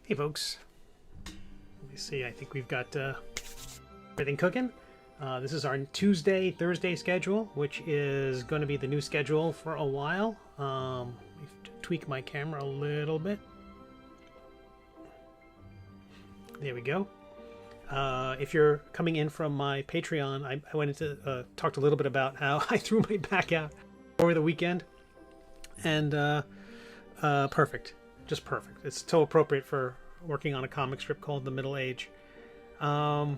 Hey folks, let me see, I think we've got everything cooking. This is our Tuesday, Thursday schedule, which is going to be the new schedule for a while. Let me tweak my camera a little bit. There we go. If you're coming in from my Patreon, I went into talked a little bit about how I threw my back out over the weekend, and perfect. Just perfect. It's so appropriate for working on a comic strip called The Middle Age. Okay,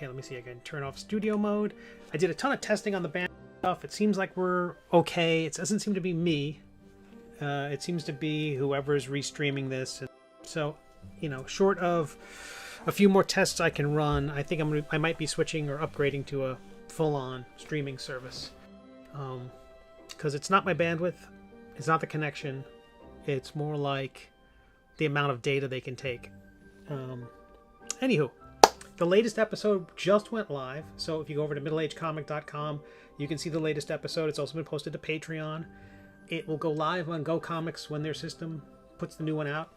let me see. I can turn off studio mode. I did a ton of testing on the band stuff. It seems like we're okay. It doesn't seem to be me. It seems to be whoever's restreaming this. So, you know, short of a few more tests I can run, I think I might be switching or upgrading to a full-on streaming service. Because it's not my bandwidth. It's not the connection. It's more like the amount of data they can take. Anywho, the latest episode just went live. So if you go over to middleagecomic.com, you can see the latest episode. It's also been posted to Patreon. It will go live on GoComics when their system puts the new one out.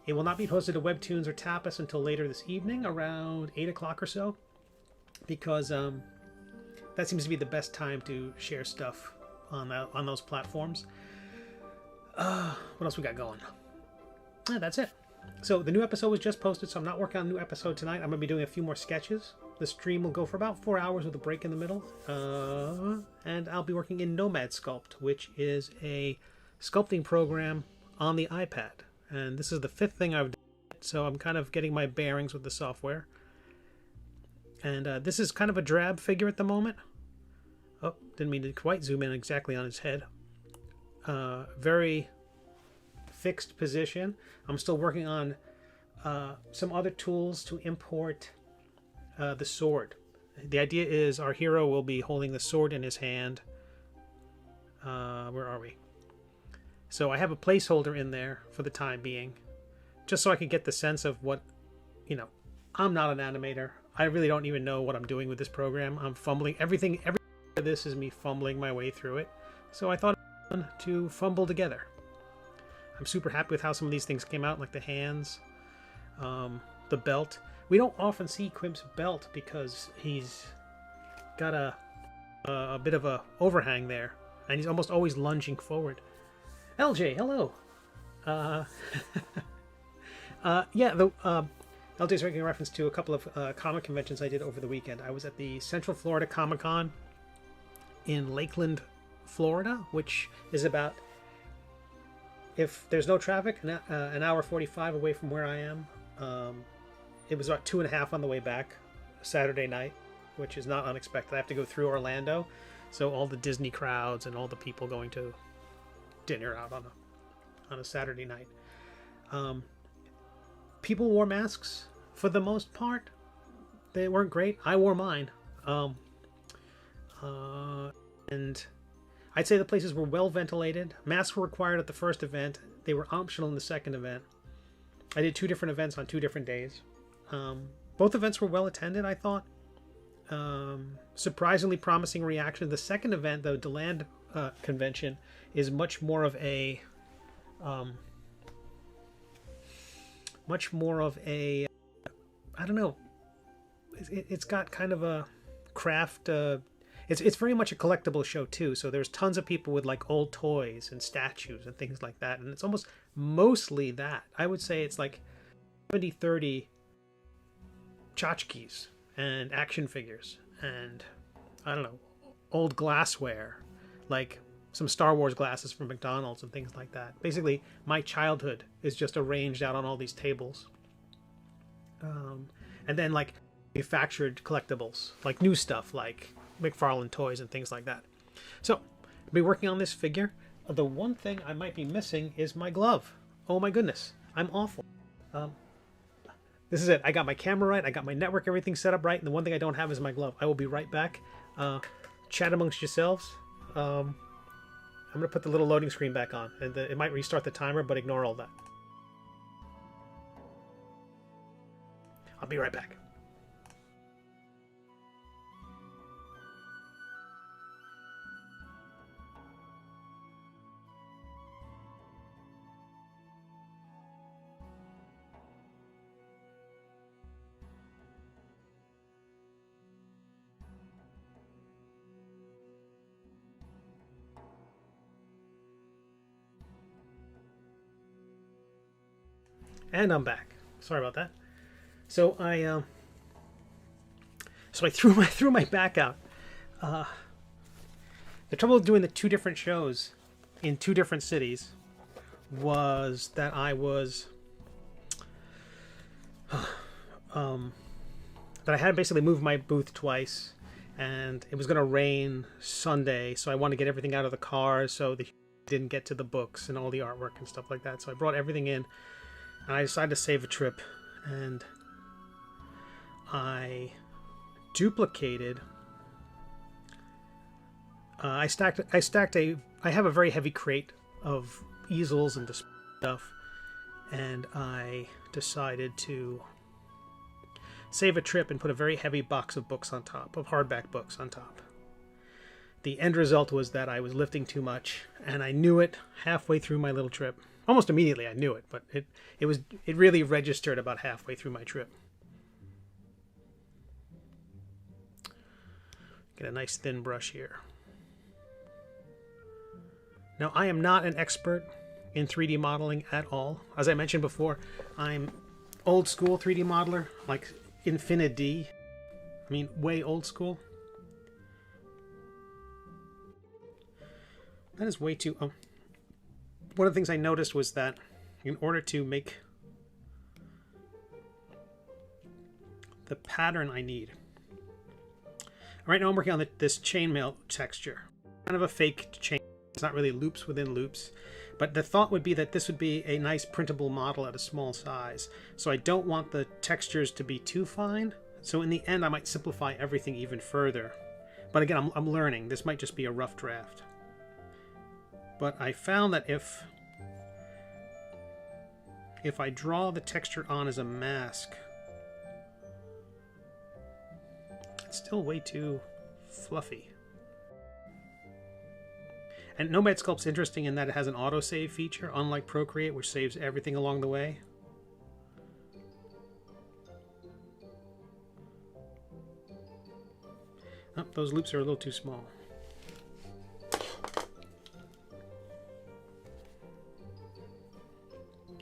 It will not be posted to WEBTOONs or Tapas until later this evening, around 8 o'clock or so, because that seems to be the best time to share stuff on those platforms. What else we got going? That's it. So the new episode was just posted, so I'm not working on a new episode tonight. I'm going to be doing a few more sketches. The stream will go for about 4 hours with a break in the middle. And I'll be working in Nomad Sculpt, which is a sculpting program on the iPad. And this is the 5th thing I've done, so I'm kind of getting my bearings with the software. And this is kind of a drab figure at the moment. Oh, didn't mean to quite zoom in exactly on his head. Very fixed position. I'm still working on some other tools to import the sword. The idea is our hero will be holding the sword in his hand. Where are we? So I have a placeholder in there for the time being, just so I can get the sense of what, you know, I'm not an animator. I really don't even know what I'm doing with this program. I'm fumbling. Everything of this is me fumbling my way through it. So I thought to fumble together. I'm super happy with how some of these things came out, like the hands, the belt. We don't often see Quimp's belt because he's got a bit of a overhang there, and he's almost always lunging forward. LJ, hello. LJ's making a reference to a couple of comic conventions I did over the weekend. I was at the Central Florida Comic Con in Lakeland, Florida, which is about, if there's no traffic, an hour 45 away from where I am. It was about 2.5 on the way back Saturday night, which is not unexpected. I have to go through Orlando, so all the Disney crowds and all the people going to dinner out on a Saturday night. People wore masks for the most part. They weren't great. I wore mine. And I'd say the places were well ventilated. Masks were required at the first event. They were optional in the second event. I did 2 different events on 2 different days. Both events were well attended, I thought. Surprisingly promising reaction. The second event, the DeLand convention, is much more of a I don't know. It's got kind of a craft. It's very much a collectible show too. So there's tons of people with like old toys and statues and things like that, and it's almost mostly that. I would say it's like 70-30 tchotchkes and action figures and, I don't know, old glassware, like some Star Wars glasses from McDonald's and things like that. Basically, my childhood is just arranged out on all these tables. And then like manufactured collectibles, like new stuff like McFarlane toys and things like that. So I'll be working on this figure. The one thing I might be missing is my glove. Oh my goodness, I'm awful. This is it. I got my camera right, I got my network, everything set up right, and the one thing I don't have is my glove. I will be right back. Chat amongst yourselves. I'm going to put the little loading screen back on, and it might restart the timer, but ignore all that. I'll be right back. And I'm back. Sorry about that. So I threw my back out. The trouble with doing the two different shows in two different cities was that I was that I had to basically move my booth twice, and it was going to rain Sunday, so I wanted to get everything out of the car so they didn't get to the books and all the artwork and stuff like that. So I brought everything in, and I decided to save a trip, and I duplicated. I have a very heavy crate of easels and stuff, and I decided to save a trip and put a very heavy box of books on top, of hardback books on top. The end result was that I was lifting too much, and I knew it halfway through my little trip. Almost immediately I knew it, but it really registered about halfway through my trip. Get a nice thin brush here. Now, I am not an expert in 3D modeling at all. As I mentioned before, I'm old school 3D modeler, like Infinity. I mean, way old school. That is way too... one of the things I noticed was that in order to make the pattern I need... Right now I'm working on this chainmail texture. Kind of a fake chain. It's not really loops within loops. But the thought would be that this would be a nice printable model at a small size. So I don't want the textures to be too fine. So in the end I might simplify everything even further. But again, I'm learning. This might just be a rough draft. But I found that if I draw the texture on as a mask, it's still way too fluffy. And Nomad Sculpt's interesting in that it has an autosave feature, unlike Procreate, which saves everything along the way. Oh, those loops are a little too small.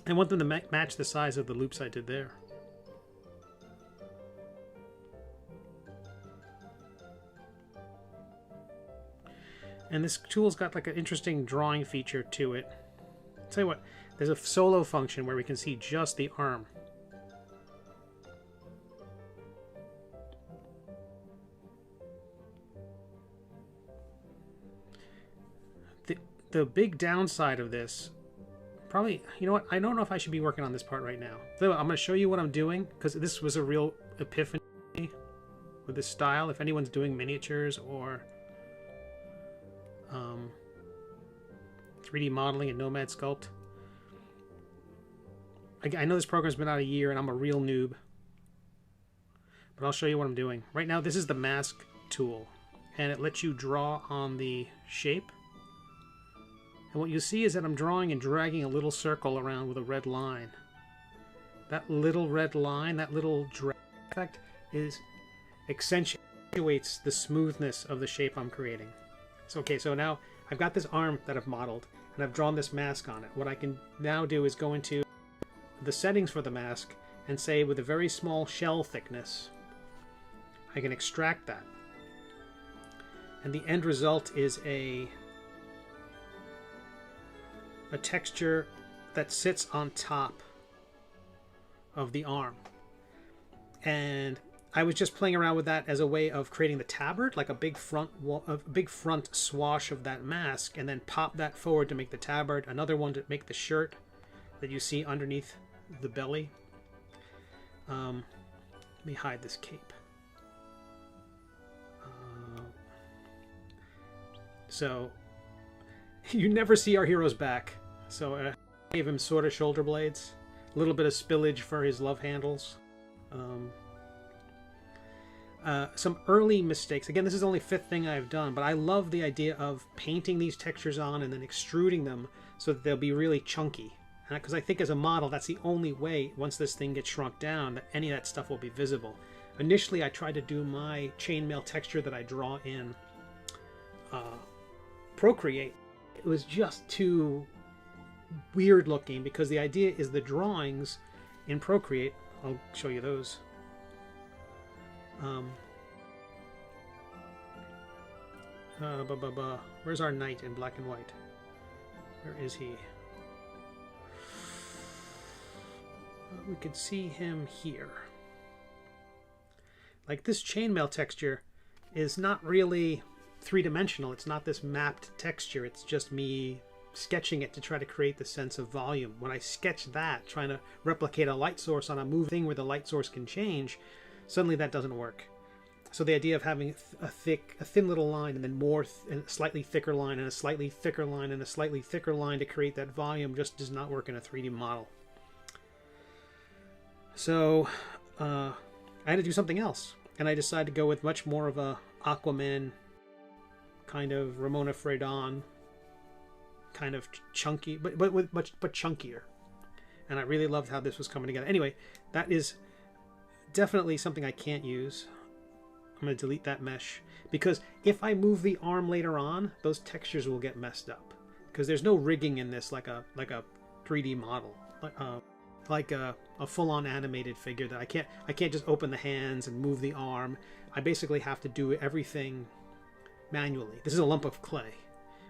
I want them to match the size of the loops I did there. And this tool's got like an interesting drawing feature to it. I'll tell you what, there's a solo function where we can see just the arm. The big downside of this, probably, you know what, I don't know if I should be working on this part right now. So I'm going to show you what I'm doing, because this was a real epiphany with this style. If anyone's doing miniatures or 3D modeling in Nomad Sculpt. I know this program's been out a year and I'm a real noob, but I'll show you what I'm doing. Right now, this is the mask tool, and it lets you draw on the shape. And what you see is that I'm drawing and dragging a little circle around with a red line. That little red line, that little drag effect, accentuates the smoothness of the shape I'm creating. So, okay, so now I've got this arm that I've modeled, and I've drawn this mask on it. What I can now do is go into the settings for the mask and say with a very small shell thickness, I can extract that. And the end result is a texture that sits on top of the arm. And I was just playing around with that as a way of creating the tabard, like a big front swash of that mask, and then pop that forward to make the tabard. Another one to make the shirt that you see underneath the belly. Let me hide this cape. So you never see our hero's back. So I gave him sort of shoulder blades, a little bit of spillage for his love handles. Some early mistakes. Again, this is the only fifth thing I've done, but I love the idea of painting these textures on and then extruding them so that they'll be really chunky. Because I think as a model, that's the only way, once this thing gets shrunk down, that any of that stuff will be visible. Initially, I tried to do my chainmail texture that I draw in Procreate. It was just too weird looking, because the idea is the drawings in Procreate. I'll show you those. Where's our knight in black and white? Where is he? We could see him here. Like, this chainmail texture is not really three-dimensional. It's not this mapped texture. It's just me sketching it to try to create the sense of volume. When I sketch that, trying to replicate a light source on a moving thing where the light source can change, suddenly that doesn't work. So the idea of having a thin little line and then and a slightly thicker line and a slightly thicker line and a slightly thicker line to create that volume just does not work in a 3D model. So I had to do something else, and I decided to go with much more of a Aquaman kind of Ramona Fredon kind of chunky, but chunkier. And I really loved how this was coming together. Anyway, that is definitely something I can't use. I'm going to delete that mesh, because if I move the arm later on, those textures will get messed up, because there's no rigging in this like a 3D model, like a full-on animated figure that I can't just open the hands and move the arm. I basically have to do everything manually. This is a lump of clay,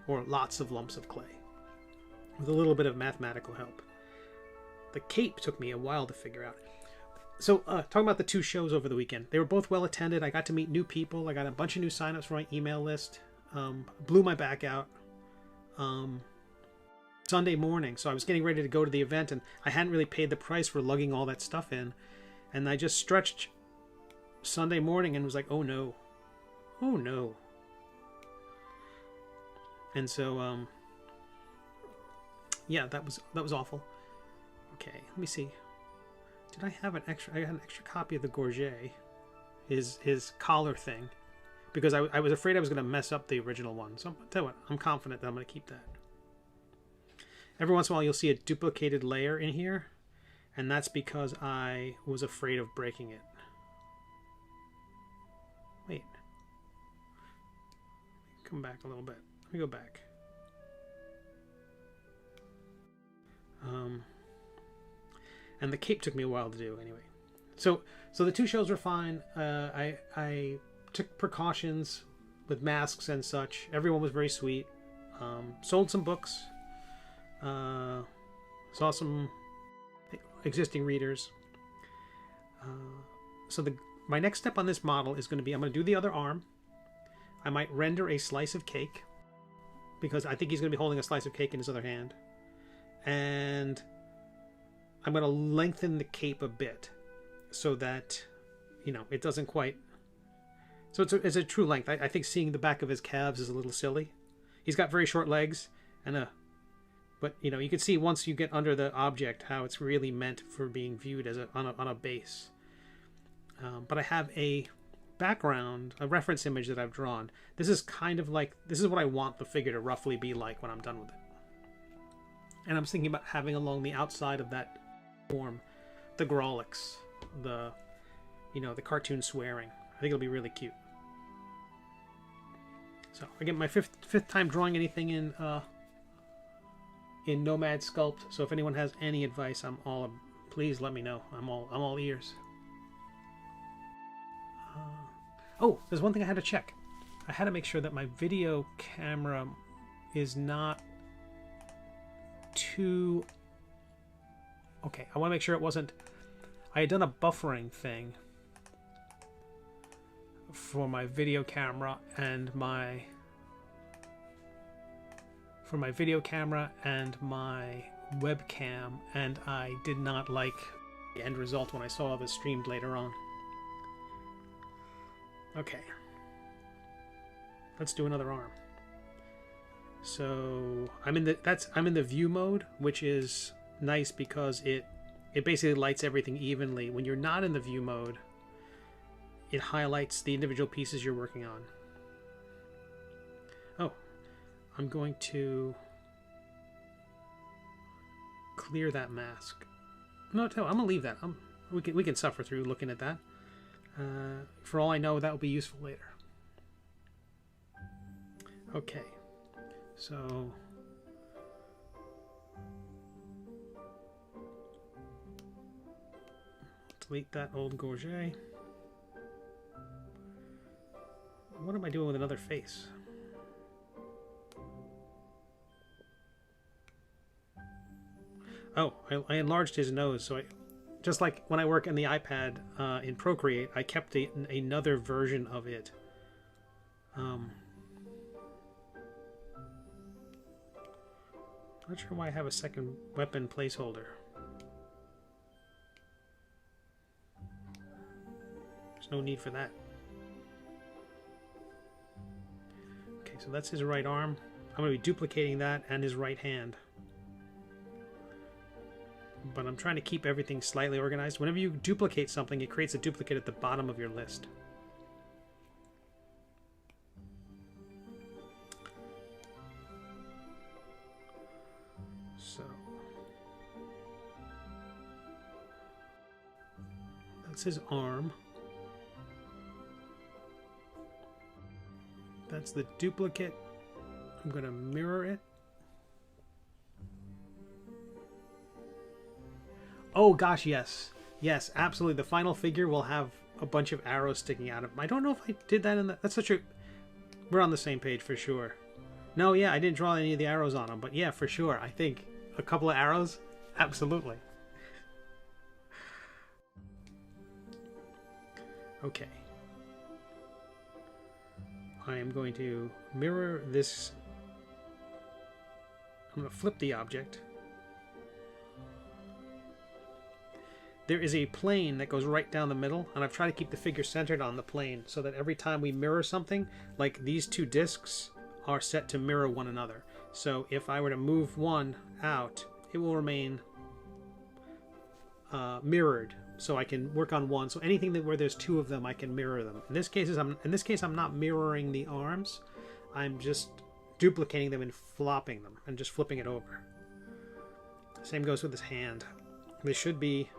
or lots of lumps of clay, with a little bit of mathematical help. The cape took me a while to figure out. So, talking about the two shows over the weekend, they were both well attended. I got to meet new people. I got a bunch of new signups for my email list. Blew my back out Sunday morning. So I was getting ready to go to the event, and I hadn't really paid the price for lugging all that stuff in. And I just stretched Sunday morning and was like, oh no. Oh no. And so, yeah, that was awful. Okay, let me see. Did I have an extra? I had an extra copy of the Gorget, his collar thing, because I was afraid I was going to mess up the original one. So I'll tell you what, I'm confident that I'm going to keep that. Every once in a while, you'll see a duplicated layer in here, and that's because I was afraid of breaking it. Wait, come back a little bit. Let me go back. And the cape took me a while to do anyway. So the two shows were fine. I took precautions with masks and such. Everyone was very sweet. Sold some books. Saw some existing readers. So my next step on this model is going to be, I'm going to do the other arm. I might render a slice of cake, because I think he's going to be holding a slice of cake in his other hand. And I'm going to lengthen the cape a bit so that, you know, it doesn't quite... So it's a true length. I think seeing the back of his calves is a little silly. He's got very short legs, but, you know, you can see once you get under the object how it's really meant for being viewed as on a base. But I have a background, a reference image that I've drawn. This is kind of like... This is what I want the figure to roughly be like when I'm done with it. And I'm thinking about having along the outside of that form the Grawlix, the cartoon swearing. I think it'll be really cute. So again, my fifth time drawing anything in Nomad Sculpt. So if anyone has any advice, please let me know. I'm all ears. Oh, there's one thing I had to check. I had to make sure that my video camera is not too... Okay, I want to make sure it wasn't... I had done a buffering thing for my video camera and my webcam, and I did not like the end result when I saw this streamed later on. Okay, let's do another arm. So I'm in the view mode, which is nice because it basically lights everything evenly. When you're not in the view mode, it highlights the individual pieces you're working on. Oh, I'm going to clear that mask. No, I'm gonna leave that. We can suffer through looking at that. For all I know, that will be useful later. Okay, so Delete that old gorget. What am I doing with another face? Oh, I enlarged his nose, so just like when I work on the iPad in Procreate, I kept another version of it. Not sure why I have a second weapon placeholder. There's no need for that. Okay, so that's his right arm. I'm going to be duplicating that and his right hand. But I'm trying to keep everything slightly organized. Whenever you duplicate something, it creates a duplicate at the bottom of your list. So that's his arm. That's the duplicate. I'm going to mirror it. Oh gosh, yes. Yes, absolutely. The final figure will have a bunch of arrows sticking out of him. I don't know if I did that in the... That's such a... We're on the same page for sure. No, yeah, I didn't draw any of the arrows on him, but yeah, for sure. I think a couple of arrows? Absolutely. Okay. I am going to mirror this. I'm going to flip the object. There is a plane that goes right down the middle, and I've tried to keep the figure centered on the plane so that every time we mirror something, like these two discs are set to mirror one another. So if I were to move one out, it will remain mirrored, so I can work on one. So anything where there's two of them, I can mirror them. In this case, I'm not mirroring the arms. I'm just duplicating them and flopping them and just flipping it over. Same goes with his hand. This should be...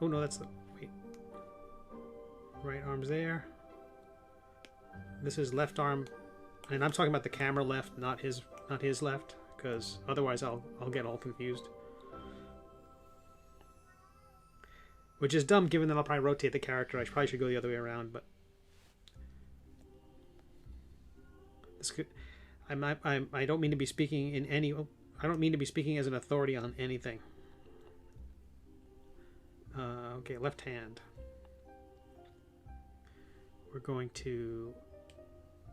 Oh no, that's the... Wait. Right arm's there. This is left arm, and I'm talking about the camera left, not his left, because otherwise I'll get all confused. Which is dumb, given that I'll probably rotate the character. I probably should go the other way around, but this could... I don't mean to be speaking in any... I don't mean to be speaking as an authority on anything. Okay, left hand. We're going to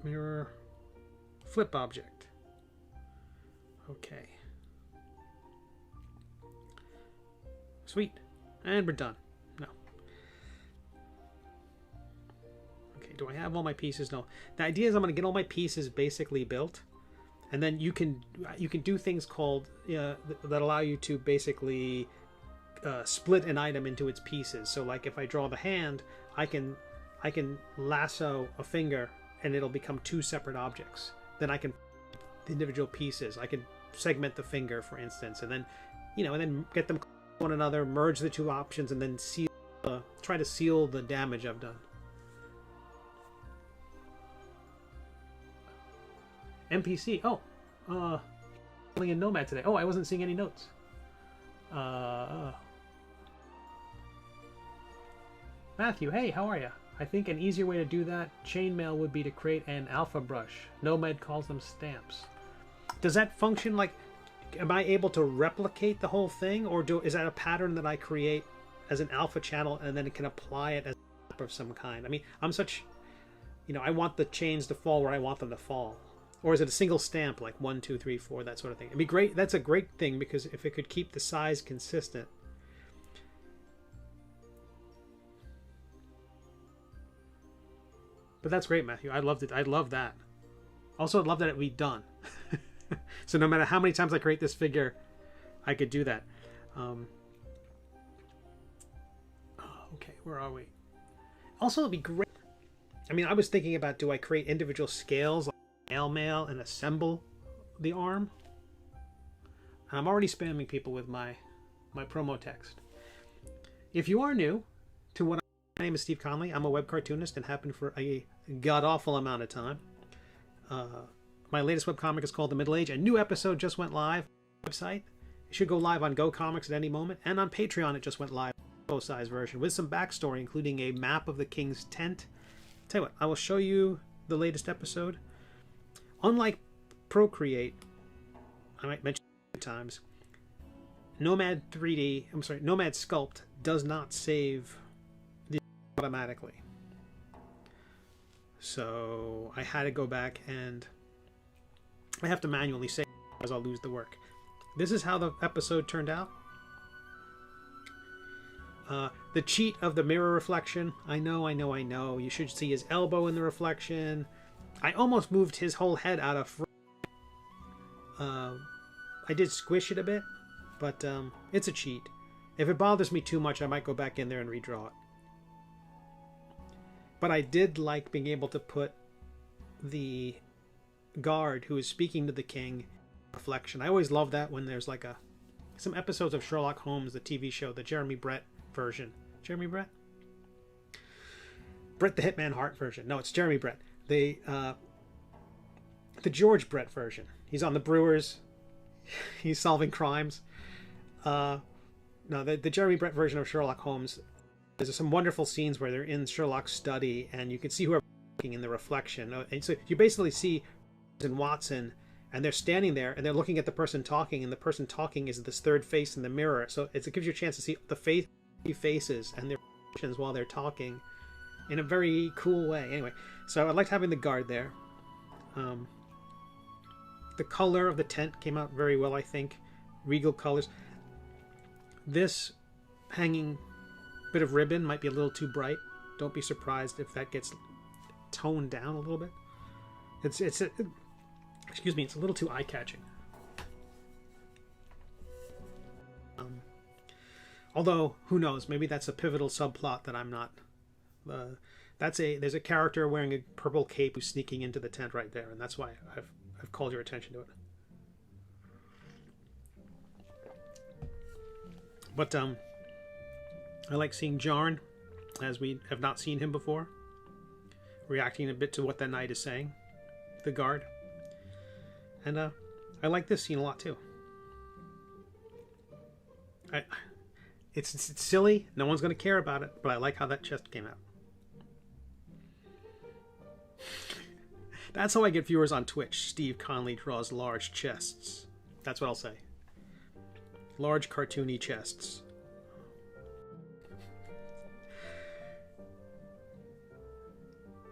mirror flip object. Okay. Sweet. And we're done. No. Okay, do I have all my pieces? No. The idea is I'm going to get all my pieces basically built, and then you can do things called that allow you to basically split an item into its pieces. So like if I draw the hand, I can lasso a finger and it'll become two separate objects. Then I can the individual pieces. I can segment the finger, for instance, and then and then get them one another, merge the two options, and then try to seal the damage I've done. NPC. Oh, only in Nomad today. Oh, I wasn't seeing any notes. Matthew, hey, how are you? I think an easier way to do that chainmail would be to create an alpha brush. Nomad calls them stamps. Does that function like? Am I able to replicate the whole thing, or is that a pattern that I create as an alpha channel and then it can apply it as a stamp of some kind? I mean, I'm such, I want the chains to fall where I want them to fall. Or is it a single stamp, like 1, 2, 3, 4, that sort of thing? It'd be great. That's a great thing, because if it could keep the size consistent. But that's great, Matthew. I loved it. I love that. Also, I'd love that it be done. So no matter how many times I create this figure, I could do that. Okay, where are we? Also, it'd be great. I mean, I was thinking about, do I create individual scales, like mail, and assemble the arm? And I'm already spamming people with my promo text. If you are new to what my name is Steve Conley. I'm a web cartoonist and have been for a god-awful amount of time. My latest webcomic is called The Middle Age. A new episode just went live on the website. It should go live on GoComics at any moment. And on Patreon, it just went live. full-size version with some backstory, including a map of the king's tent. Tell you what, I will show you the latest episode. Unlike Procreate, I might mention it a few times, Nomad Sculpt does not save the automatically. So I had to go back and I have to manually save, otherwise I'll lose the work. This is how the episode turned out. The cheat of the mirror reflection. I know. You should see his elbow in the reflection. I almost moved his whole head out of frame. I did squish it a bit, but it's a cheat. If it bothers me too much, I might go back in there and redraw it. But I did like being able to put the guard who is speaking to the king reflection. I always love that when there's like some episodes of Sherlock Holmes, the TV show, the Jeremy Brett version. Jeremy Brett? Brett the Hitman Hart version. No, it's Jeremy Brett. The George Brett version. He's on the Brewers. He's solving crimes. No, the Jeremy Brett version of Sherlock Holmes. There's some wonderful scenes where they're in Sherlock's study and you can see whoever's looking in the reflection. And so you basically see Watson, and they're standing there and they're looking at the person talking, and the person talking is this third face in the mirror. So it gives you a chance to see the faces and their reflections while they're talking in a very cool way. Anyway, so I liked having the guard there. The color of the tent came out very well, I think. Regal colors. This hanging bit of ribbon might be a little too bright. Don't be surprised if that gets toned down a little bit. Excuse me, it's a little too eye-catching. Although, who knows? Maybe that's a pivotal subplot that I'm not. There's a character wearing a purple cape who's sneaking into the tent right there, and that's why I've called your attention to it. But I like seeing Jarn, as we have not seen him before, reacting a bit to what the knight is saying, the guard. And I like this scene a lot too. It's silly. No one's going to care about it, but I like how that chest came out. That's how I get viewers on Twitch. Steve Conley draws large chests. That's what I'll say. Large cartoony chests.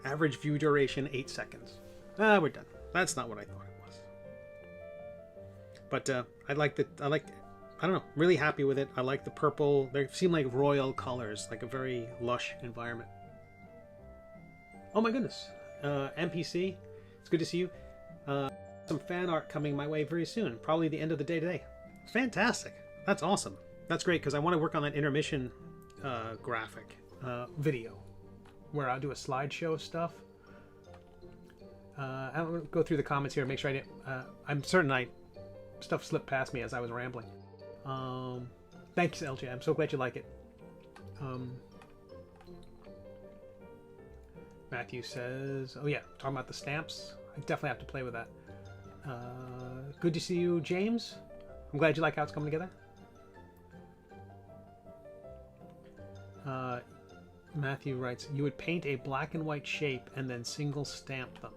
Average view duration 8 seconds. We're done. That's not what I thought it was. But I don't know, really happy with it. I like the purple. They seem like royal colors, like a very lush environment. Oh my goodness. NPC, it's good to see you. Some fan art coming my way very soon. Probably the end of the day today. Fantastic. That's awesome. That's great, because I want to work on that intermission graphic video where I'll do a slideshow of stuff. I'll go through the comments here and make sure I didn't... I'm certain stuff slipped past me as I was rambling. Thanks, LJ. I'm so glad you like it. Matthew says... Oh yeah, talking about the stamps. I definitely have to play with that. Good to see you, James. I'm glad you like how it's coming together. Matthew writes, you would paint a black and white shape and then single stamp them.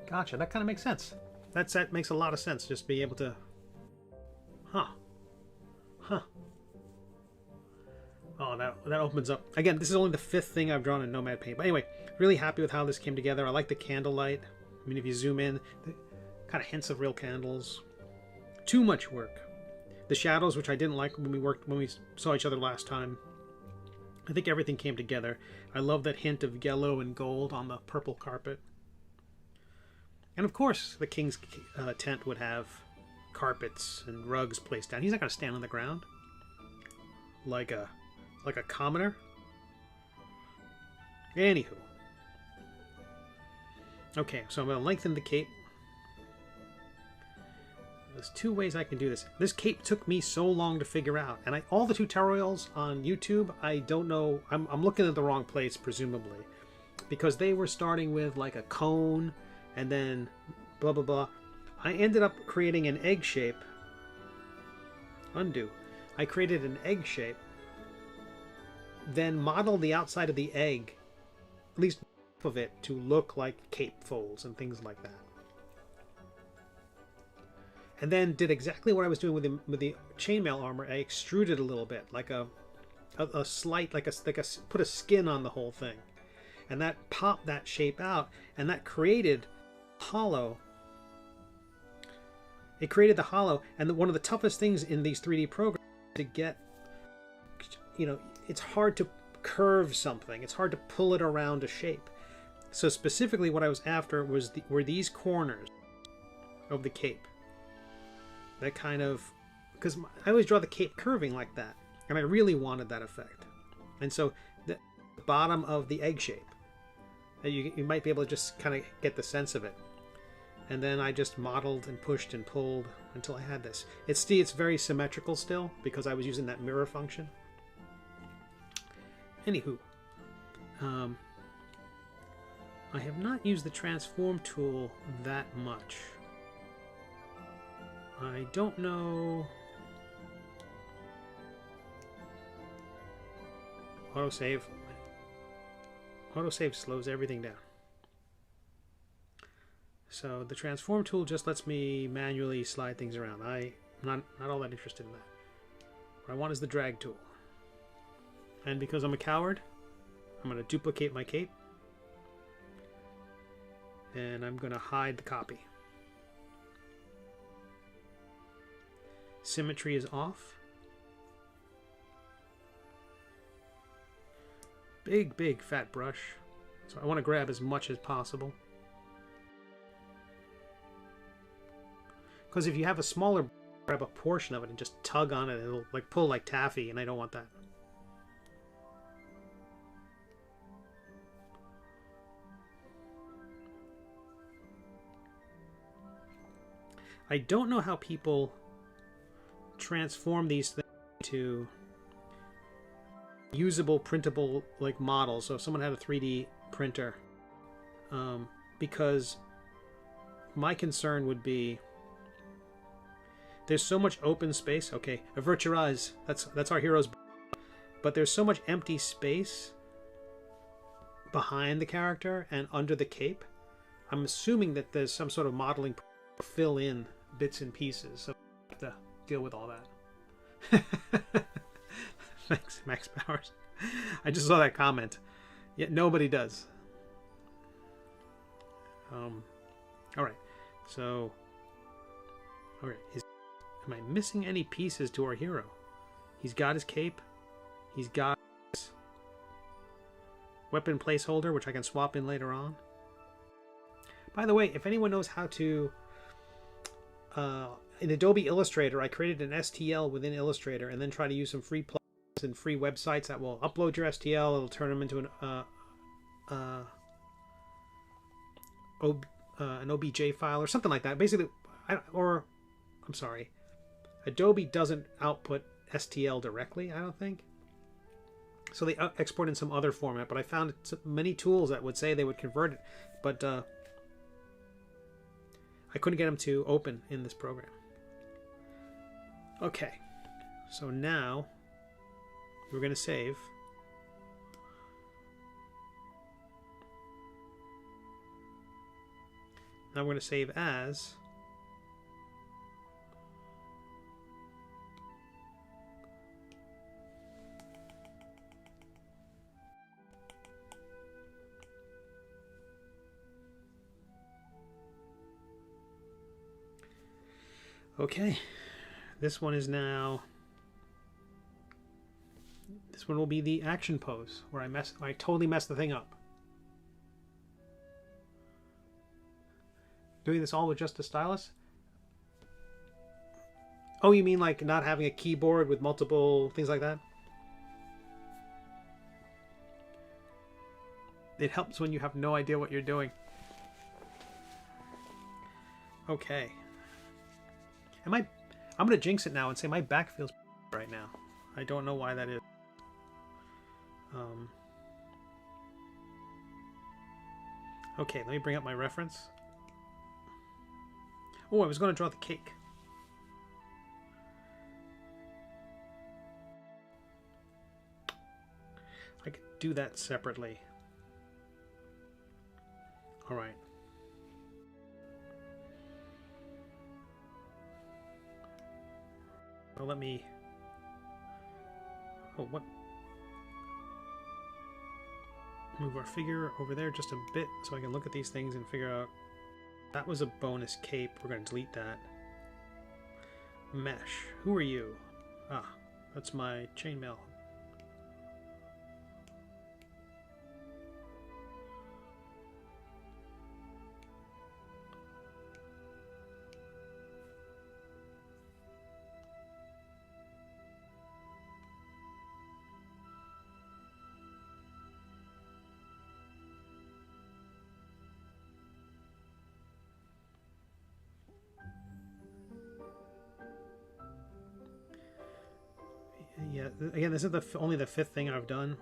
Gotcha, that kind of makes sense. That makes a lot of sense, just be able to... Huh. Oh, that opens up. Again, this is only the 5th thing I've drawn in Nomad Paint. But anyway, really happy with how this came together. I like the candlelight. I mean, if you zoom in, kind of hints of real candles. Too much work. The shadows, which I didn't like when we saw each other last time. I think everything came together. I love that hint of yellow and gold on the purple carpet. And of course, the king's tent would have carpets and rugs placed down. He's not going to stand on the ground like a commoner. Anywho. Okay, so I'm going to lengthen the cape. There's 2 ways I can do this. This cape took me so long to figure out, and all the tutorials on YouTube, I don't know. I'm looking at the wrong place, presumably, because they were starting with like a cone and then blah blah blah. I ended up creating an egg shape. Undo. I created an egg shape then modeled the outside of the egg, at least half of it, to look like cape folds and things like that. And then did exactly what I was doing with the chainmail armor. I extruded a little bit, like a slight, like a put a skin on the whole thing, and that popped that shape out, and that created hollow. It created the hollow, and one of the toughest things in these 3D programs to get, you know, it's hard to curve something. It's hard to pull it around a shape. So specifically, what I was after were these corners of the cape. That kind of, because I always draw the cape curving like that, and I really wanted that effect. And so the bottom of the egg shape, you might be able to just kind of get the sense of it. And then I just modeled and pushed and pulled until I had this. It's very symmetrical still because I was using that mirror function. Anywho, I have not used the transform tool that much. I don't know. Autosave. Autosave slows everything down. So the transform tool just lets me manually slide things around. I'm not all that interested in that. What I want is the drag tool. And because I'm a coward, I'm going to duplicate my cape. And I'm going to hide the copy. Symmetry is off. Big fat brush. So I want to grab as much as possible. Because if you have a smaller, grab a portion of it and just tug on it, it'll like pull like taffy, and I don't want that. I don't know how people transform these things to usable, printable like models. So if someone had a 3D printer, because my concern would be there's so much open space. Okay, avert your eyes. That's our hero's. But there's so much empty space behind the character and under the cape. I'm assuming that there's some sort of modeling to fill in bits and pieces. So I have to deal with all that. Thanks, Max Powers. I just saw that comment. Yet nobody does. All right. So, all right. Am I missing any pieces to our hero? He's got his cape. He's got his weapon placeholder, which I can swap in later on. By the way, if anyone knows how to, in Adobe Illustrator, I created an STL within Illustrator and then try to use some free plugins and free websites that will upload your STL. It'll turn them into an OBJ file or something like that. Basically, I'm sorry, Adobe doesn't output STL directly, I don't think. So they export in some other format, but I found many tools that would say they would convert it, but I couldn't get them to open in this program. Okay, so now we're going to save. Now we're going to save as okay. This one is now. This one will be the action pose where I totally messed the thing up. Doing this all with just a stylus? Oh, you mean like not having a keyboard with multiple things like that? It helps when you have no idea what you're doing. Okay. I'm going to jinx it now and say my back feels right now. I don't know why that is. Okay, let me bring up my reference. Oh, I was going to draw the cake. do that separately. All right. Well, let me... Oh, what? Move our figure over there just a bit so I can look at these things and figure out... That was a bonus cape. We're going to delete that. Mesh. Who are you? Ah, that's my chainmail. Yeah, again, this is only the 5th thing I've done.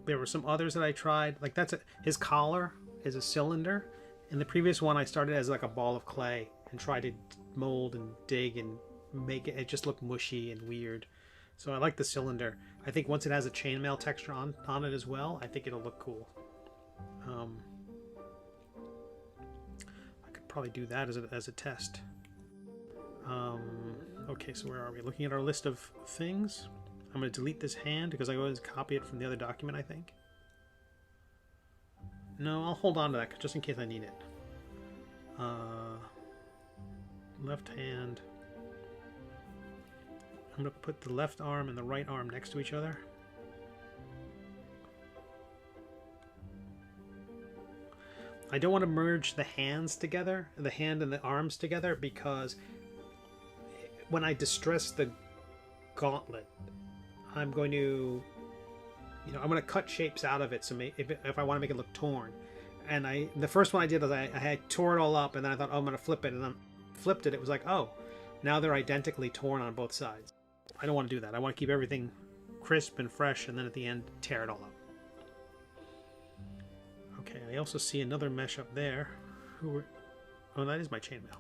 There were some others that I tried. Like his collar is a cylinder. In the previous one, I started as like a ball of clay and tried to mold and dig and make it. It just looked mushy and weird. So I like the cylinder. I think once it has a chainmail texture on it as well, I think it'll look cool. I could probably do that as a test. Okay, so where are we? Looking at our list of things. I'm going to delete this hand because I always copy it from the other document, I think. No, I'll hold on to that just in case I need it. Left hand. I'm going to put the left arm and the right arm next to each other. I don't want to merge the hands together, the hand and the arms together, because when I distress the gauntlet, I'm going to, I'm going to cut shapes out of it. So if I want to make it look torn, and the first one I did was I had tore it all up, and then I thought, oh, I'm going to flip it, and then flipped it. It was like, oh, now they're identically torn on both sides. I don't want to do that. I want to keep everything crisp and fresh, and then at the end tear it all up. Okay, I also see another mesh up there. Oh, that is my chainmail.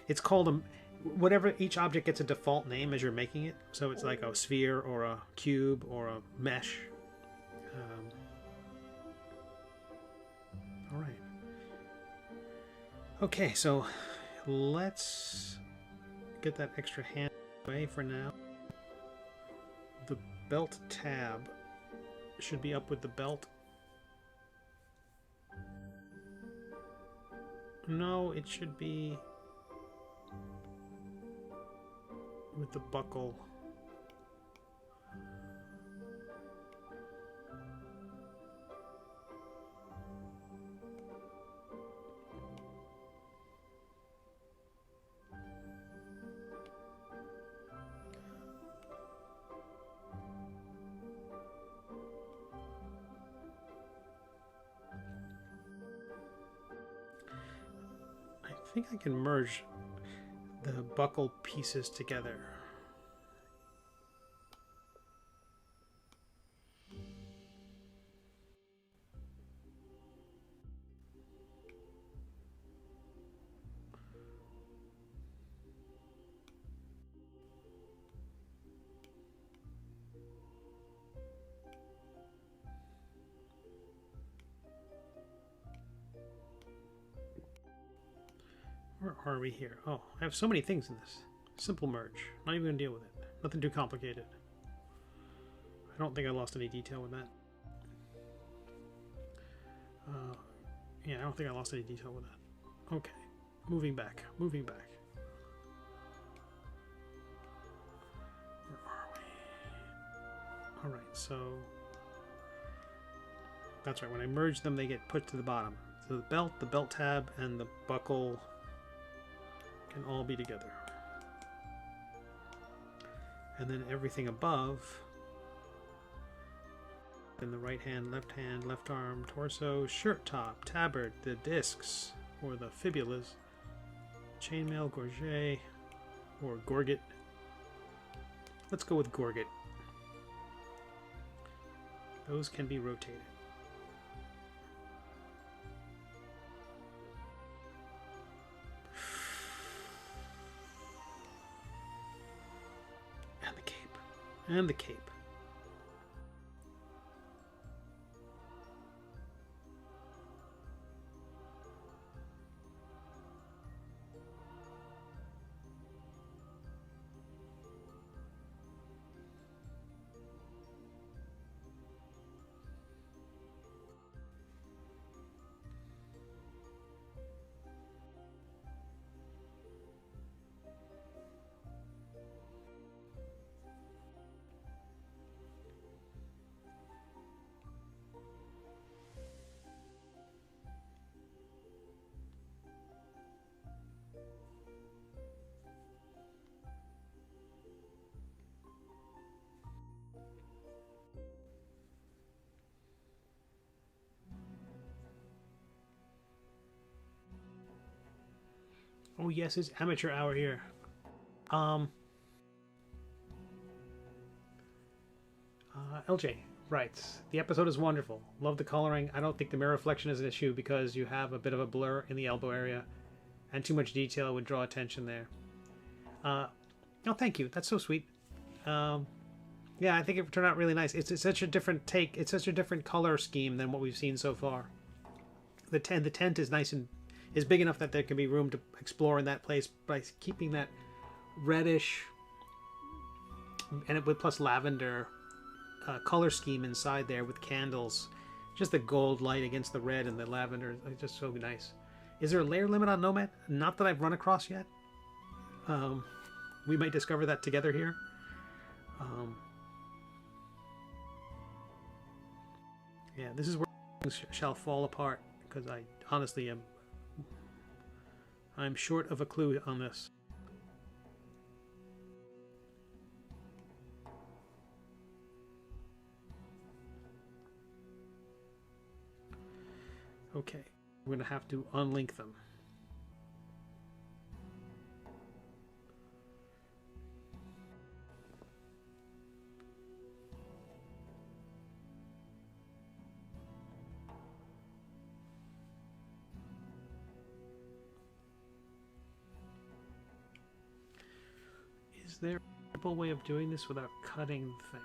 It's called a... Whatever, each object gets a default name as you're making it. So it's like a sphere or a cube or a mesh. All right. Okay, so let's get that extra hand away for now. The belt tab should be up with the belt. No, it should be with the buckle. I think I can merge the buckle pieces together. Where are we here? Oh, I have so many things in this. Simple merge. Not even going to deal with it. Nothing too complicated. I don't think I lost any detail with that. Yeah, I don't think I lost any detail with that. Okay. Moving back. Moving back. Where are we? Alright, so... That's right. When I merge them, they get put to the bottom. So the belt tab, and the buckle can all be together. And then everything above, in the right hand, left arm, torso, shirt top, tabard, the discs, or the fibulas, chainmail, gorget, or gorget. Let's go with gorget. Those can be rotated. And the cape. Oh yes, it's amateur hour here. LJ writes, the episode is wonderful. Love the coloring. I don't think the mirror reflection is an issue because you have a bit of a blur in the elbow area and too much detail would draw attention there. Oh, thank you. That's so sweet. Yeah, I think it turned out really nice. It's such a different take. It's such a different color scheme than what we've seen so far. The tent is nice and is big enough that there can be room to explore in that place by keeping that reddish and it with plus lavender color scheme inside there with candles. Just the gold light against the red and the lavender is just so nice. Is there a layer limit on Nomad? Not that I've run across yet. We might discover that together here. Yeah, this is where things shall fall apart because I honestly I'm short of a clue on this. Okay, we're going to have to unlink them. Is there a simple way of doing this without cutting the thing?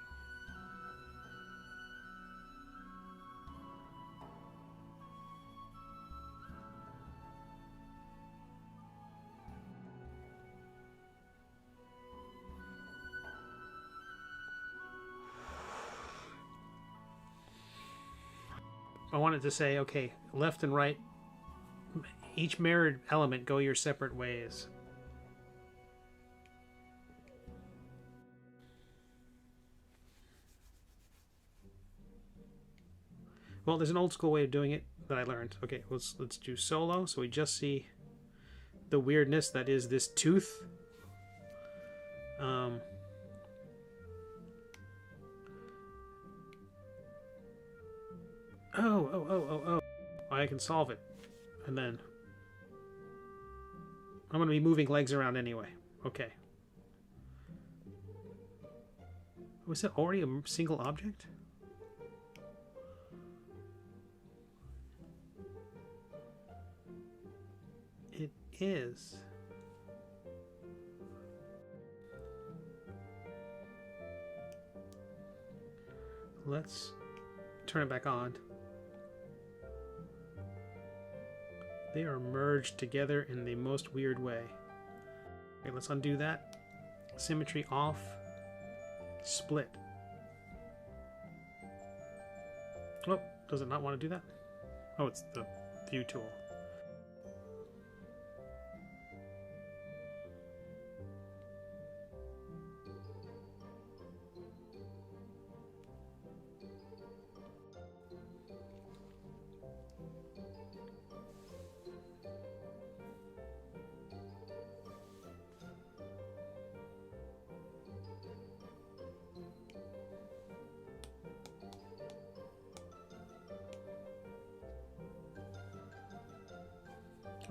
I wanted to say, okay, left and right, each mirrored element go your separate ways. Well, there's an old school way of doing it that I learned. Okay, let's do solo, so we just see the weirdness that is this tooth. Oh, I can solve it. And then I'm going to be moving legs around anyway. Okay. Was it already a single object? It is. Let's turn it back on. They are merged together in the most weird way. Okay, let's undo that. Symmetry off. Split. Oh, does it not want to do that? Oh, it's the view tool.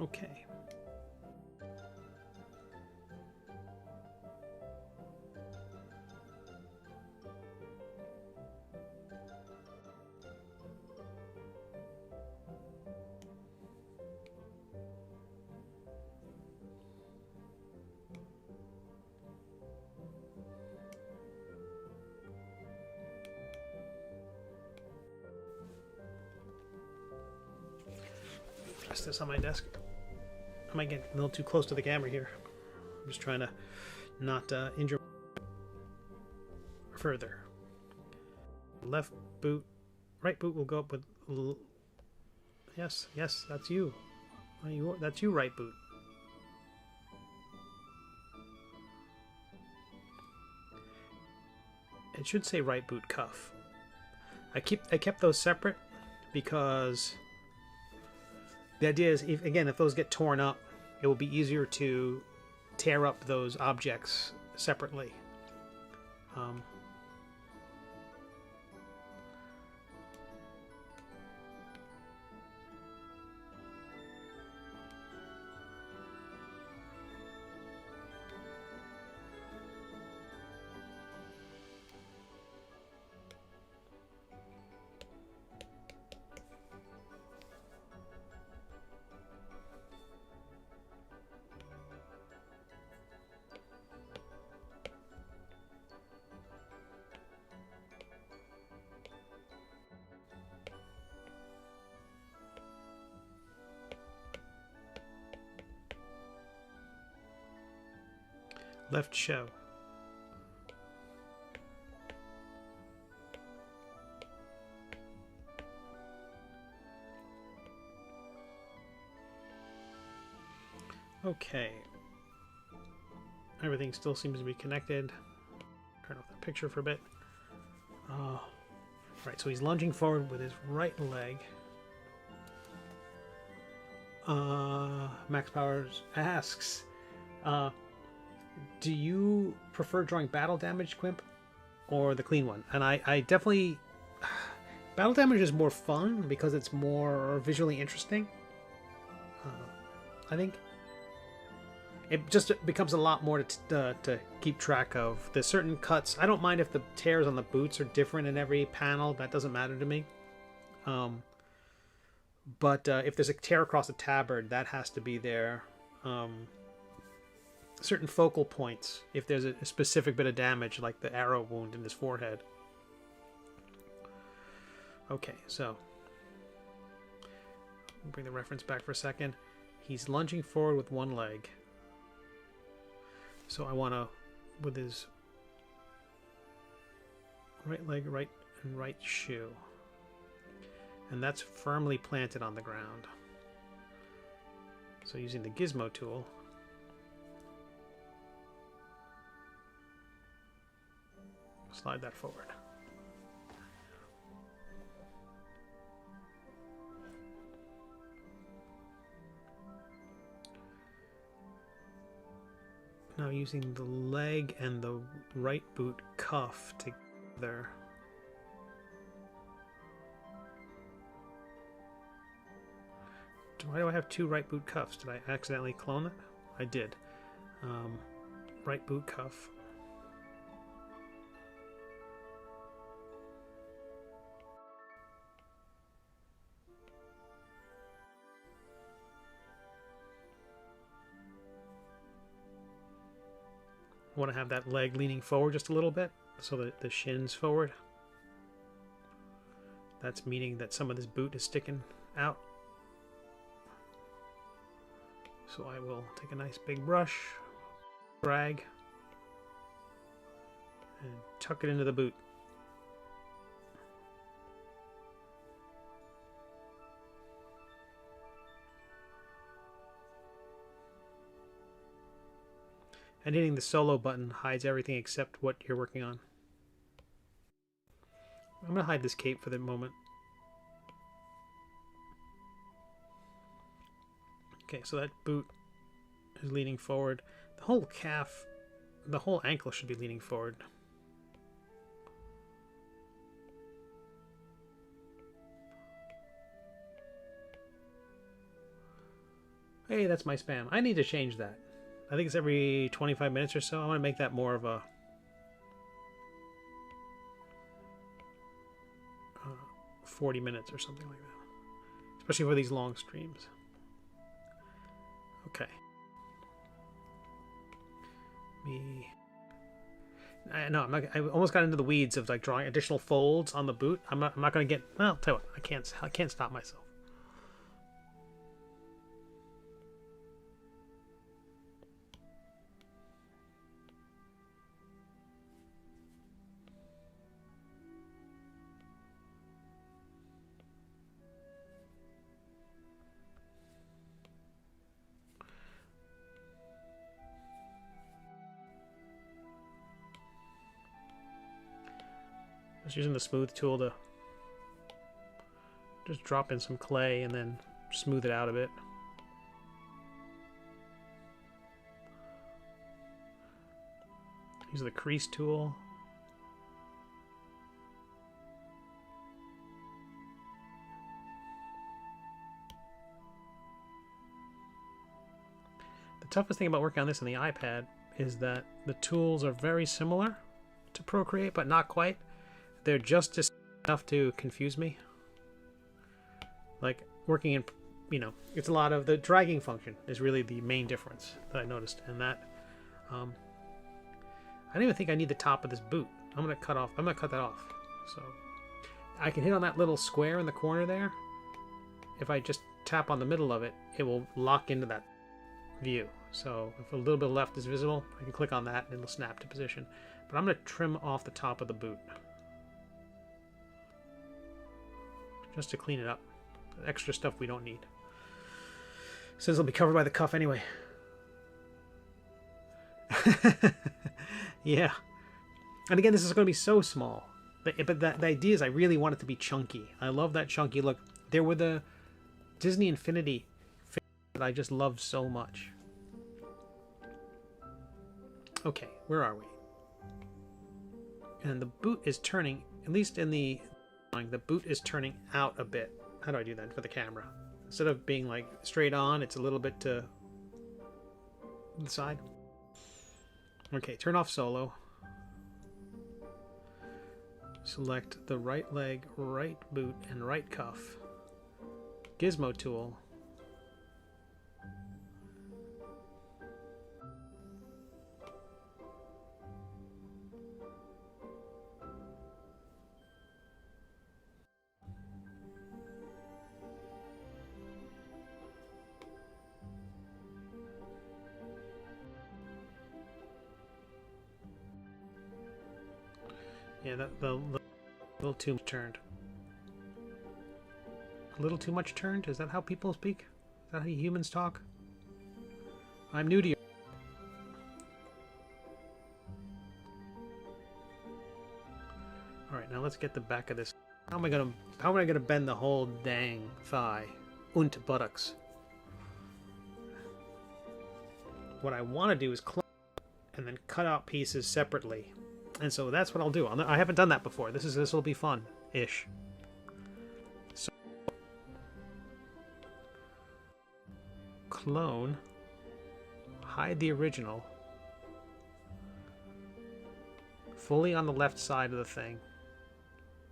Okay. adjust this on my desk. I might get a little too close to the camera here. I'm just trying to not injure further. Left boot, right boot will go up with. Yes, yes, that's you. That's you, right boot. It should say right boot cuff. I kept those separate because the idea is, if those get torn up, it will be easier to tear up those objects separately. Left show. Okay. Everything still seems to be connected. Turn off the picture for a bit. Right, so he's lunging forward with his right leg. Max Powers asks, do you prefer drawing battle damage, Quimp, or the clean one? And I definitely... Battle damage is more fun because it's more visually interesting. I think it just becomes a lot more to keep track of. There's certain cuts. I don't mind if the tears on the boots are different in every panel. That doesn't matter to me. But if there's a tear across the tabard, that has to be there. Certain focal points, if there's a specific bit of damage, like the arrow wound in his forehead. Okay, so bring the reference back for a second. He's lunging forward with one leg. So I want to, with his right leg, right shoe. And that's firmly planted on the ground. So using the gizmo tool, slide that forward. Now using the leg and the right boot cuff together. Why do I have two right boot cuffs? Did I accidentally clone it? I did. Right boot cuff. I want to have that leg leaning forward just a little bit so that the shin's forward. That's meaning that some of this boot is sticking out. So I will take a nice big brush, drag, and tuck it into the boot. And hitting the solo button hides everything except what you're working on. I'm going to hide this cape for the moment. Okay, so that boot is leaning forward. The whole calf, the whole ankle should be leaning forward. Hey, that's my spam. I need to change that. I think it's every 25 minutes or so. I want to make that more of a 40 minutes or something like that. Especially for these long streams. Okay. I almost got into the weeds of like drawing additional folds on the boot. I'm not going to get. Well, I'll tell you what. I can't stop myself. Just using the smooth tool to just drop in some clay and then smooth it out a bit. Use the crease tool. The toughest thing about working on this on the iPad is that the tools are very similar to Procreate, but not quite. They're just enough to confuse me. Like working in, you know, it's a lot of the dragging function is really the main difference that I noticed, and that I don't even think I need the top of this boot. I'm gonna cut that off. So I can hit on that little square in the corner there. If I just tap on the middle of it, it will lock into that view. So if a little bit left is visible, I can click on that and it'll snap to position. But I'm gonna trim off the top of the boot just to clean it up. Extra stuff we don't need, since it'll be covered by the cuff anyway. Yeah, and again, this is going to be so small, but the idea is I really want it to be chunky. I love that chunky look. There were the Disney Infinity that I just loved so much. Okay, where are we? And the boot is turning, at least in the boot is turning out a bit. How do I do that for the camera? Instead of being like straight on, it's a little bit to the side. Okay, turn off solo. Select the right leg, right boot, and right cuff. Gizmo tool. Yeah, the little too much turned. A little too much turned? Is that how people speak? Is that how humans talk? I'm new to you. Alright, now let's get the back of this. How am I gonna bend the whole dang thigh? Und buttocks. What I want to do is close and then cut out pieces separately. And so that's what I'll do. I haven't done that before. This will be fun-ish. So, clone, hide the original, fully on the left side of the thing.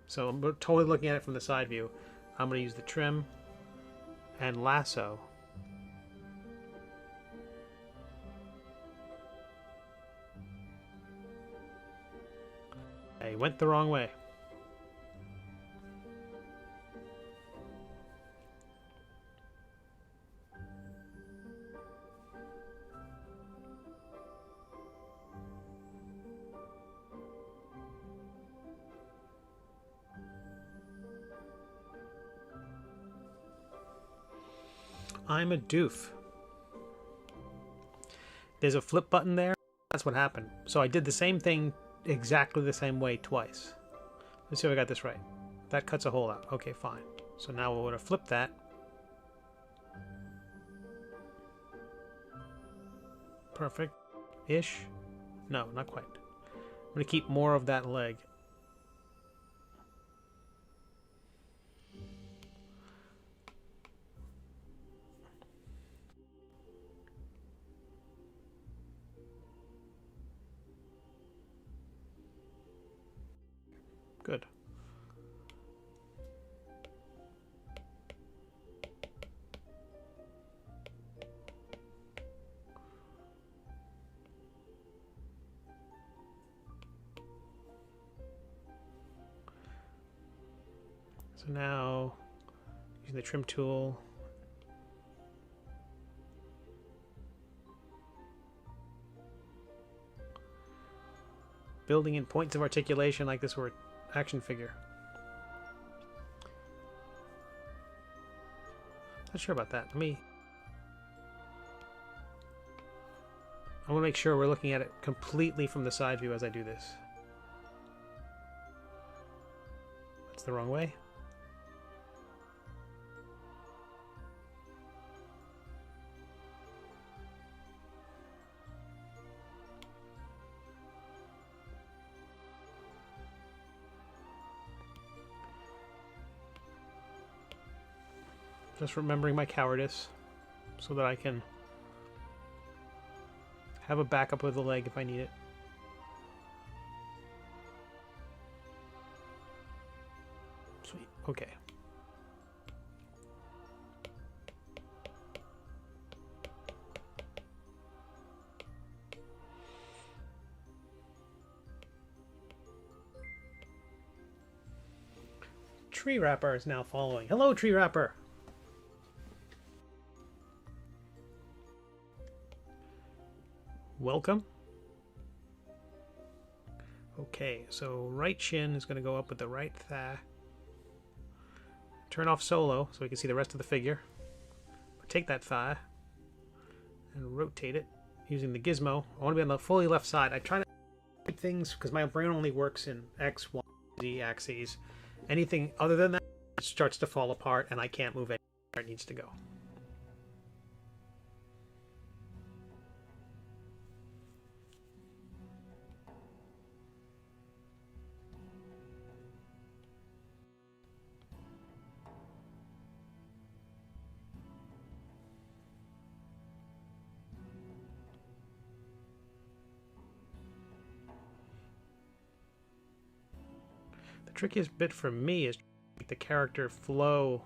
So I'm totally looking at it from the side view. I'm going to use the trim and lasso. I went the wrong way. I'm a doof. There's a flip button there. That's what happened. So I did the same thing exactly the same way twice. Let's see if I got this right. That cuts a hole out. Okay, fine. So now we're going to flip that. Perfect-ish. No, not quite. I'm going to keep more of that leg. Good. So now, using the trim tool, building in points of articulation like this were action figure. Not sure about that. I want to make sure we're looking at it completely from the side view as I do this. the wrong way. Just remembering my cowardice so that I can have a backup with the leg if I need it. Sweet. Okay. Tree Wrapper is now following. Hello, Tree Wrapper. Welcome. Okay, so right shin is going to go up with the right thigh. Turn off solo so we can see the rest of the figure. Take that thigh and rotate it using the gizmo. I want to be on the fully left side. I try to keep things because my brain only works in X, Y, Z axes. Anything other than that it starts to fall apart and I can't move it where it needs to go. Trickiest bit for me is to make the character flow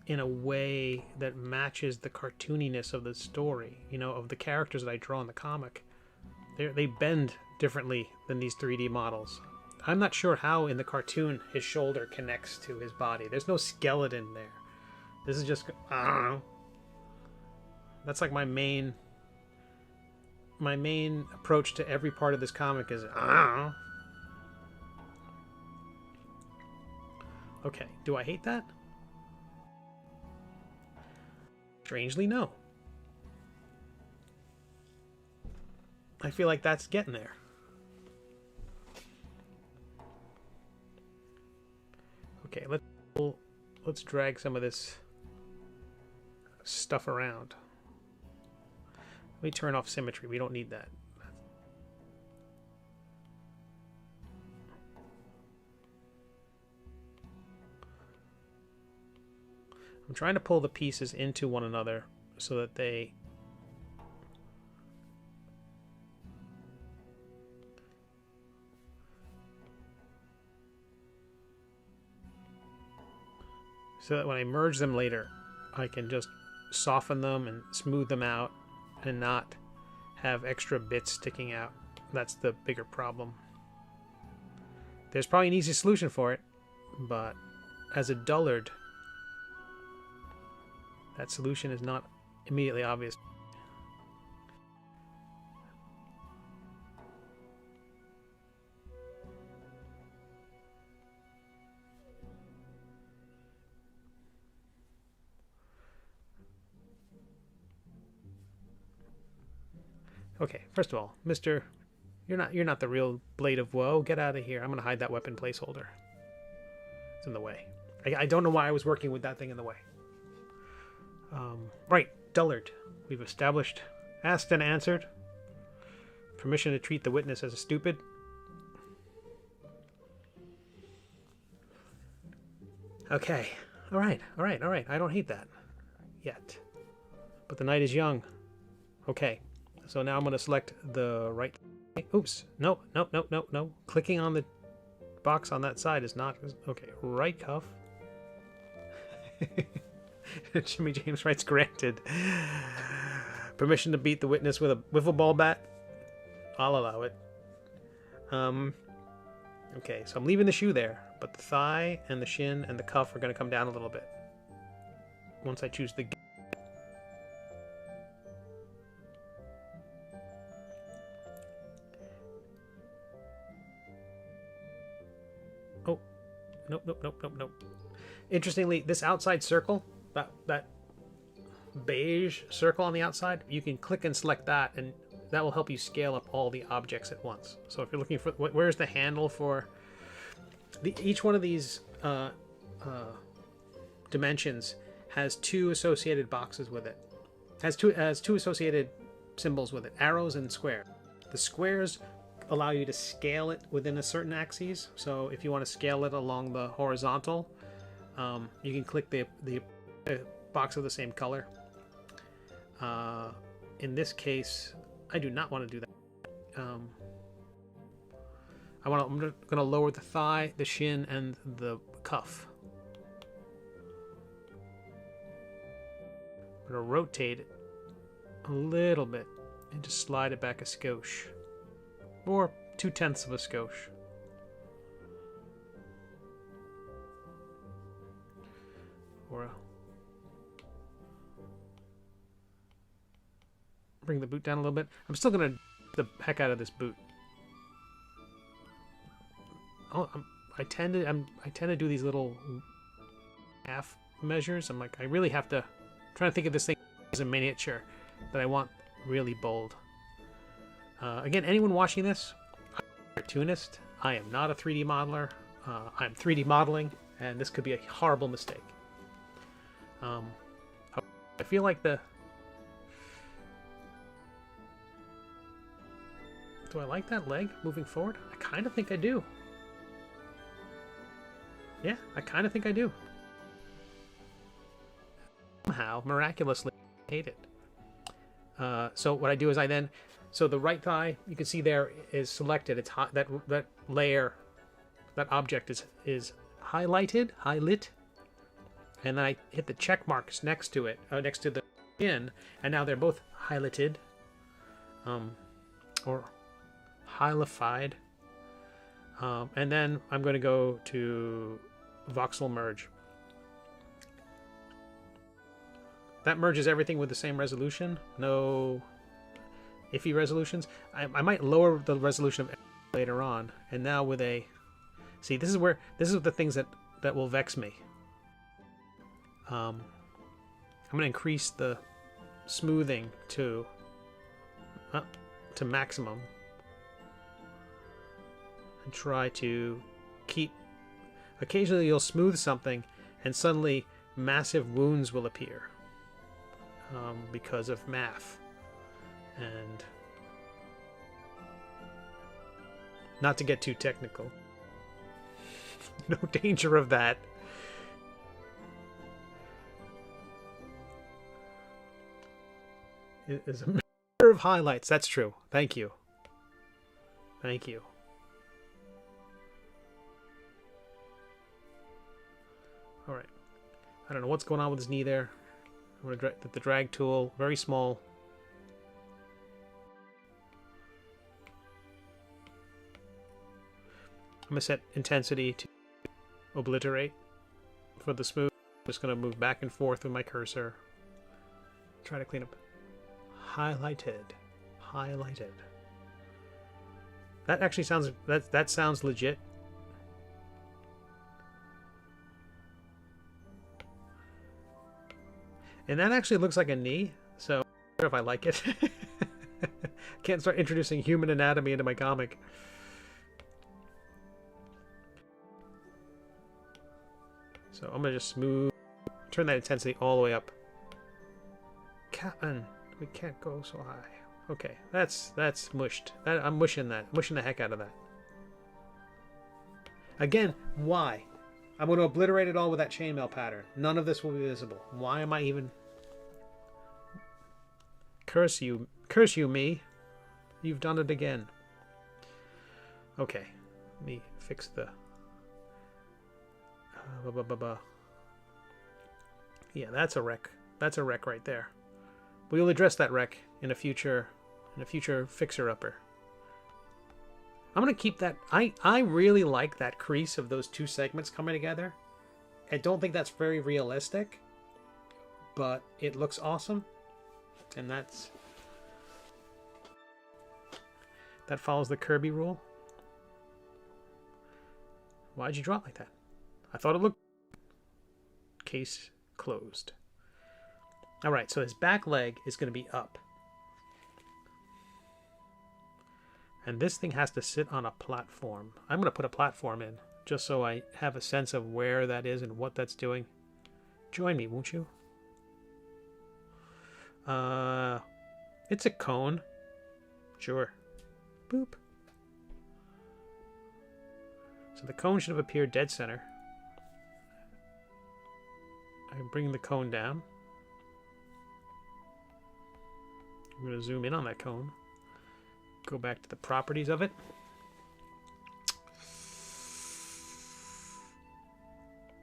in a way that matches the cartooniness of the story, you know, of the characters that I draw in the comic. They bend differently than these 3D models. I'm not sure how in the cartoon his shoulder connects to his body. There's no skeleton there. This is just, I don't know. That's like my main approach to every part of this comic is, I don't know. Okay, do I hate that? Strangely, no. I feel like that's getting there. Okay, let's drag some of this stuff around. Let me turn off symmetry. We don't need that. I'm trying to pull the pieces into one another so that they when I merge them later, I can just soften them and smooth them out and not have extra bits sticking out. That's the bigger problem. There's probably an easy solution for it, but as a dullard, that solution is not immediately obvious. Okay, first of all, Mr. You're not the real Blade of Woe. Get out of here. I'm gonna hide that weapon placeholder. It's in the way. I don't know why I was working with that thing in the way. Right, dullard. We've established, asked and answered. Permission to treat the witness as a stupid. Okay, all right. I don't hate that yet. But the night is young. Okay, so now I'm going to select the right. Oops, no. Clicking on the box on that side is not. Okay, right cuff. Jimmy James writes, granted. Permission to beat the witness with a wiffle ball bat? I'll allow it. Okay, so I'm leaving the shoe there, but the thigh and the shin and the cuff are going to come down a little bit once I choose the... Oh, nope. Interestingly, this outside circle, that beige circle on the outside, you can click and select that, and that will help you scale up all the objects at once. So if you're looking for where's the handle for each one of these dimensions has two associated boxes with it. Has two associated symbols with it, arrows and square. The squares allow you to scale it within a certain axis. So if you want to scale it along the horizontal, you can click the box of the same color. In this case, I do not want to do that. I'm going to lower the thigh, the shin, and the cuff. I'm going to rotate it a little bit and just slide it back a skosh, or 2/10 of a skosh. Or bring the boot down a little bit. I'm still going to the heck out of this boot. Oh, I tend to do these little half measures. I'm like, I really have to try to think of this thing as a miniature that I want really bold. Again, anyone watching this, I'm a cartoonist. I am not a 3D modeler. I'm 3D modeling, and this could be a horrible mistake. I feel like do I like that leg moving forward? I kind of think I do. Yeah, I kind of think I do. Somehow, miraculously, I hate it. So what I do is so the right thigh, you can see there is selected. It's that layer, that object is highlighted, and then I hit the check marks next to it, next to the shin, and now they're both highlighted, or highlified. And then I'm going to go to voxel merge. That merges everything with the same resolution. No iffy resolutions. I might lower the resolution of later on. And now with a... See, this is the things that will vex me. I'm going to increase the smoothing to maximum. And try to keep... Occasionally you'll smooth something and suddenly massive wounds will appear because of math. And not to get too technical. No danger of that. It is a matter of highlights. That's true. Thank you. Thank you. All right. I don't know what's going on with his knee there. I'm going to the drag tool, very small. I'm going to set intensity to obliterate for the smooth. I'm just going to move back and forth with my cursor. Try to clean up. Highlighted. Highlighted. That actually sounds... That sounds legit. And that actually looks like a knee, so I don't know if I like it. Can't start introducing human anatomy into my comic. So I'm going to just smooth, turn that intensity all the way up. Captain, we can't go so high. Okay, that's mushed. I'm mushing that. Mushing the heck out of that. Again, why? I'm going to obliterate it all with that chainmail pattern. None of this will be visible. Why am I even... Curse you, me. You've done it again. Okay, let me fix the... Yeah, that's a wreck. That's a wreck right there. We will address that wreck in a future fixer-upper. I'm going to keep that... I really like that crease of those two segments coming together. I don't think that's very realistic, but it looks awesome. And that follows the Kirby rule. Why'd you draw it like that? I thought it looked... Case closed. Alright, so his back leg is going to be up. And this thing has to sit on a platform. I'm going to put a platform in just so I have a sense of where that is and what that's doing. Join me, won't you? It's a cone. Sure. Boop. So the cone should have appeared dead center. I can bring the cone down. I'm going to zoom in on that cone. Go back to the properties of it.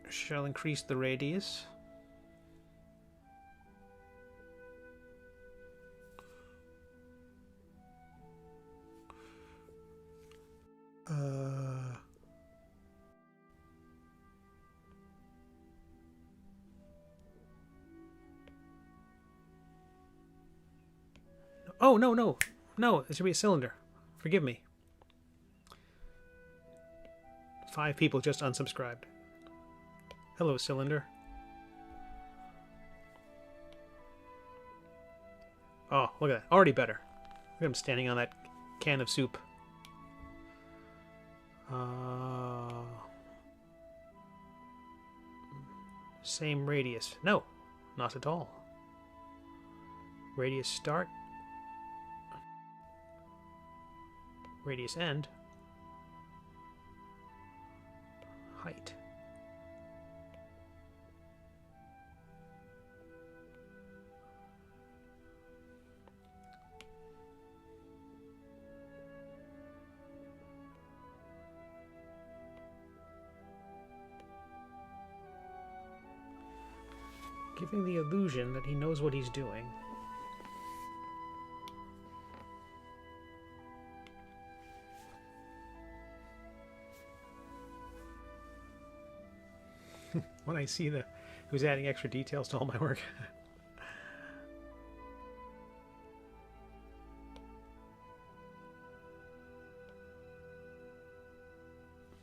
Shall increase the radius. Oh, no, no. No, it should be a cylinder. Forgive me. 5 people just unsubscribed. Hello, cylinder. Oh, look at that. Already better. Look at him standing on that can of soup. Same radius. No, not at all. Radius start. Radius end. Height. Giving the illusion that he knows what he's doing. When I see who's adding extra details to all my work.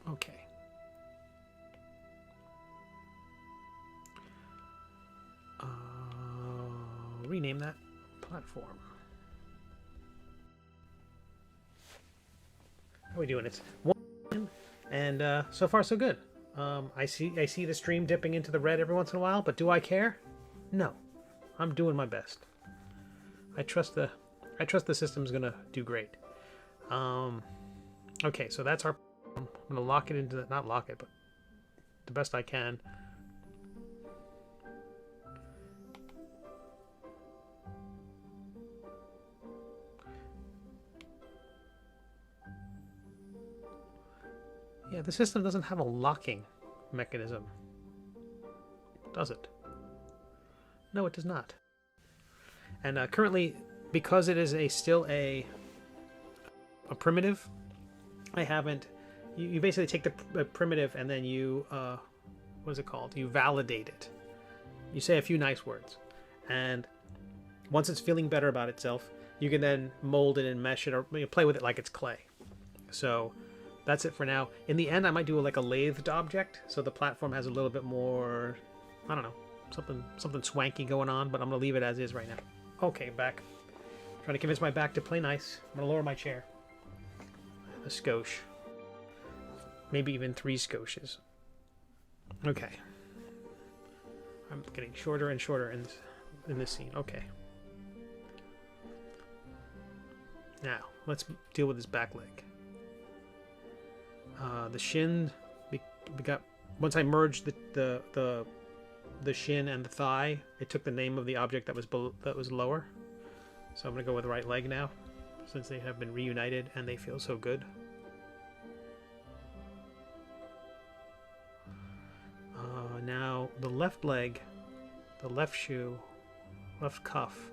Okay. Rename that platform. How are we doing? It's 1, and so far so good. I see the stream dipping into the red every once in a while, but do I care? No. I'm doing my best. I trust the system's gonna do great. Okay, so that's our. I'm gonna lock it into not lock it, but the best I can. Yeah, the system doesn't have a locking mechanism, does it? No, it does not. And currently, because it is still a primitive, I haven't. You basically take the primitive and then you what is it called? You validate it. You say a few nice words, and once it's feeling better about itself, you can then mold it and mesh it or play with it like it's clay. So. That's it for now. In the end, I might do like a lathed object, so the platform has a little bit more, I don't know, something swanky going on, but I'm going to leave it as is right now. Okay, back. Trying to convince my back to play nice. I'm going to lower my chair. A skosh. Maybe even 3 skoshes. Okay. I'm getting shorter and shorter in this scene. Okay. Now, let's deal with this back leg. The shin, we got once I merged the shin and the thigh, it took the name of the object that was lower. So I'm gonna go with right leg now, since they have been reunited and they feel so good. Now the left leg, the left shoe, left cuff.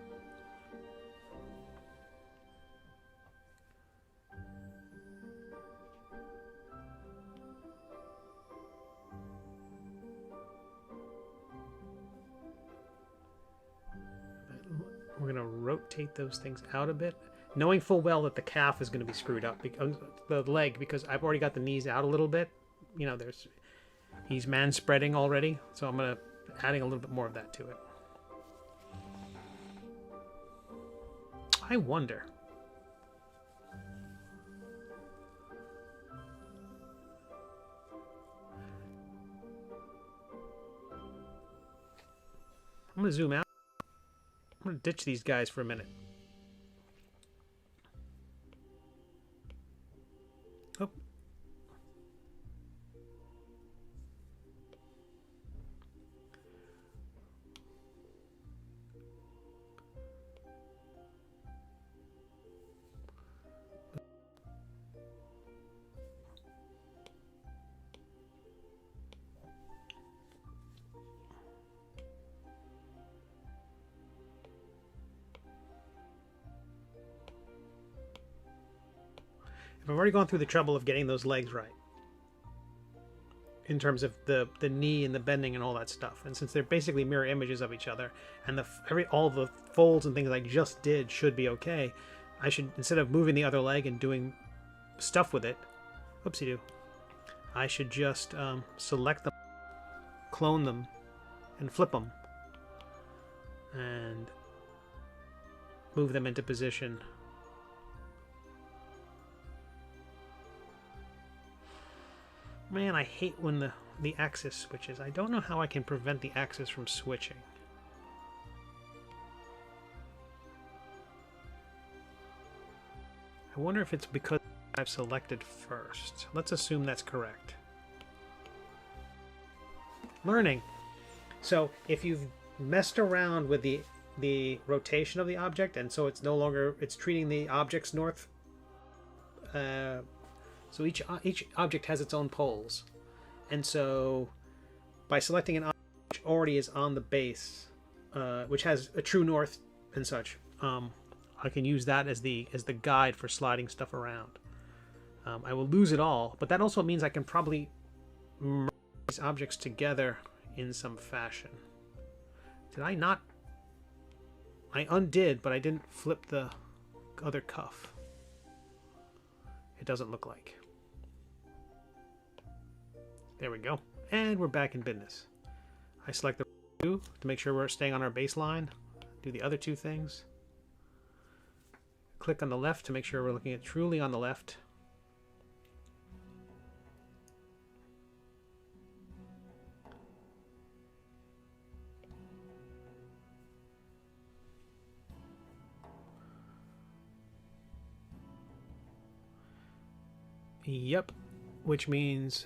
We're going to rotate those things out a bit, knowing full well that the calf is going to be screwed up, because the leg, because I've already got the knees out a little bit. You know, he's man spreading already, so I'm going to adding a little bit more of that to it. I wonder. I'm going to zoom out. I'm going to ditch these guys for a minute. Oh. I've already gone through the trouble of getting those legs right in terms of the knee and the bending and all that stuff. And since they're basically mirror images of each other, and all the folds and things I just did should be okay, I should, instead of moving the other leg and doing stuff with it, whoopsie-doo, I should just select them, clone them, and flip them, and move them into position. Man, I hate when the axis switches. I don't know how I can prevent the axis from switching. I wonder if it's because I've selected first. Let's assume that's correct. Learning. So if you've messed around with the rotation of the object, and so it's no longer, it's treating the objects north, so each object has its own poles, and so by selecting an object which already is on the base, which has a true north and such, I can use that as the guide for sliding stuff around. I will lose it all, but that also means I can probably merge these objects together in some fashion. Did I not? I undid, but I didn't flip the other cuff. It doesn't look like. There we go. And we're back in business. I select the two to make sure we're staying on our baseline. Do the other two things. Click on the left to make sure we're looking at truly on the left. Yep, which means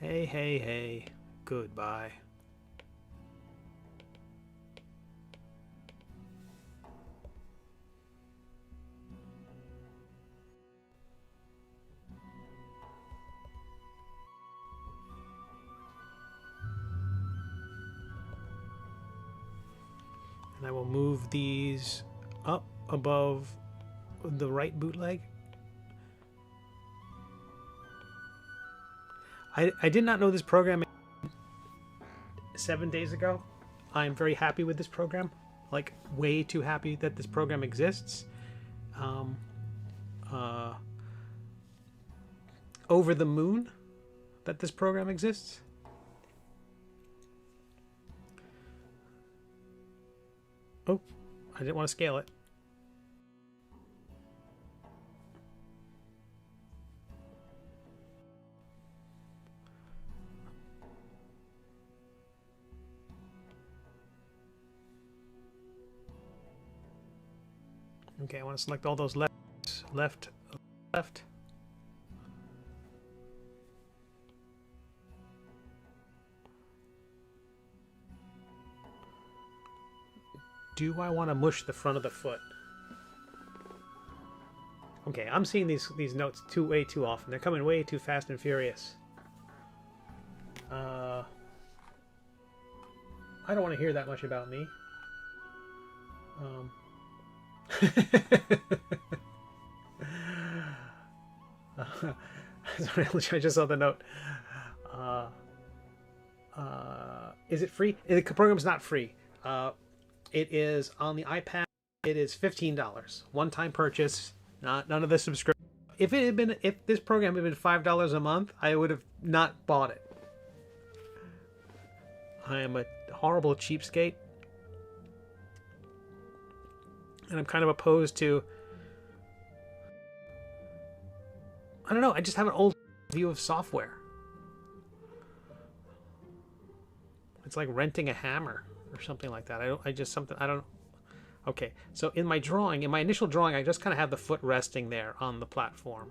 hey, goodbye. And I will move these up above the right bootleg. I did not know this program 7 days ago. I'm very happy with this program. Like, way too happy that this program exists. Over the moon that this program exists. Oh, I didn't want to scale it. Okay, I want to select all those left. Do I want to mush the front of the foot? Okay, I'm seeing these notes way too often. They're coming way too fast and furious. I don't want to hear that much about me. Sorry, I just saw the note. Is it free? The program is not free. It is on the iPad. It is $15, one-time purchase. None of the subscription. If this program had been $5 a month, I would have not bought it. I am a horrible cheapskate. And I'm kind of opposed to... I don't know, I just have an old view of software. It's like renting a hammer or something like that. I don't. Okay, so in my drawing, in my initial drawing, I just kind of have the foot resting there on the platform.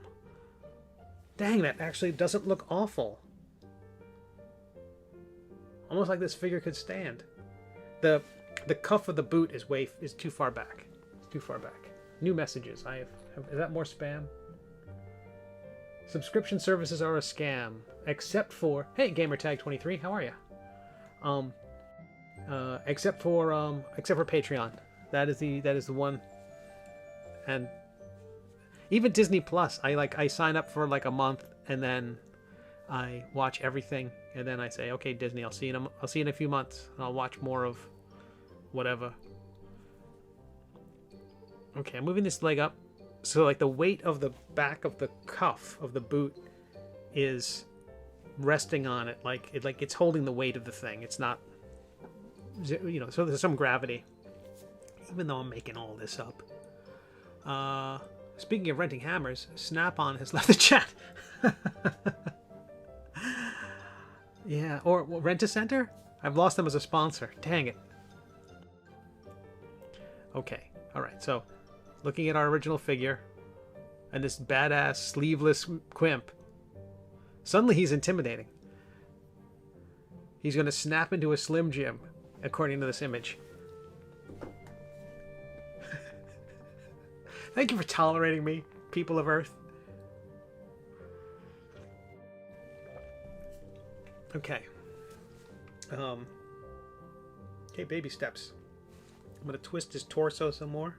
Dang, that actually doesn't look awful. Almost like this figure could stand. The cuff of the boot is too far back. Too far back. New messages. Is that more spam? Subscription services are a scam, except for, hey, gamertag23, how are you? Except for Patreon. That is the one. And even Disney Plus, I sign up for like a month and then I watch everything and then I say, okay, Disney, I'll see you in a few months and I'll watch more of whatever. Okay, I'm moving this leg up. So like the weight of the back of the cuff of the boot is resting on it, like it's holding the weight of the thing. It's not, you know, so there's some gravity, even though I'm making all this up. Speaking of renting hammers, Snap-on has left the chat. Yeah, or Rent-A-Center? I've lost them as a sponsor. Dang it. Okay, all right, so looking at our original figure and this badass sleeveless Quimp. Suddenly he's intimidating. He's going to snap into a Slim Jim, according to this image. Thank you for tolerating me, people of Earth. Okay. Okay, baby steps. I'm going to twist his torso some more.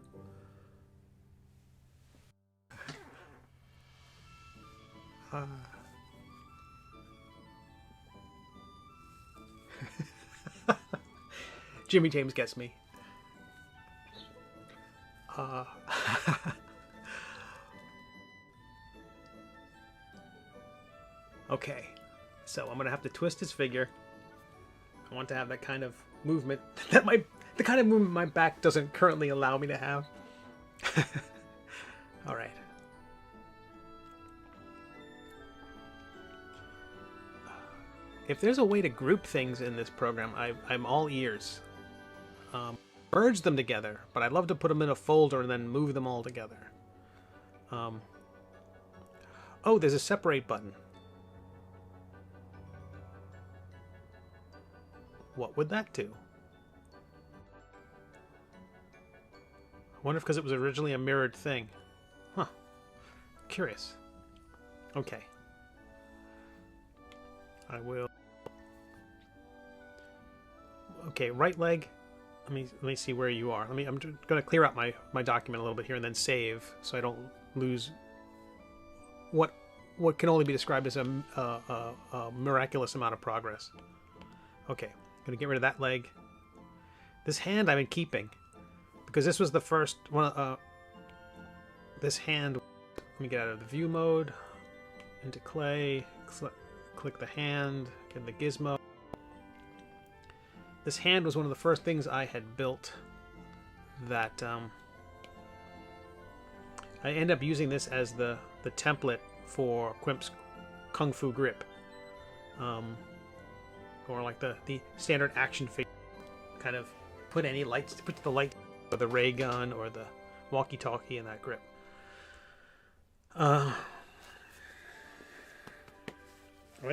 Jimmy James gets me. Okay, so I'm gonna have to twist his figure. I want to have that kind of movement the kind of movement my back doesn't currently allow me to have. All right. If there's a way to group things in this program, I'm all ears. Merge them together, but I'd love to put them in a folder and then move them all together. Oh, there's a separate button. What would that do? I wonder if because it was originally a mirrored thing. Huh. Curious. Okay. I will. Okay, right leg. Let me see where you are. I'm going to clear out my document a little bit here and then save so I don't lose what can only be described as a miraculous amount of progress. Okay, I'm going to get rid of that leg. This hand I've been keeping because this was the first one. This hand. Let me get out of the view mode into clay. Click the hand. Get the gizmo. This hand was one of the first things I had built that I end up using this as the template for Quimp's Kung Fu grip. Or like the standard action figure. Kind of put the light or the ray gun or the walkie-talkie in that grip. I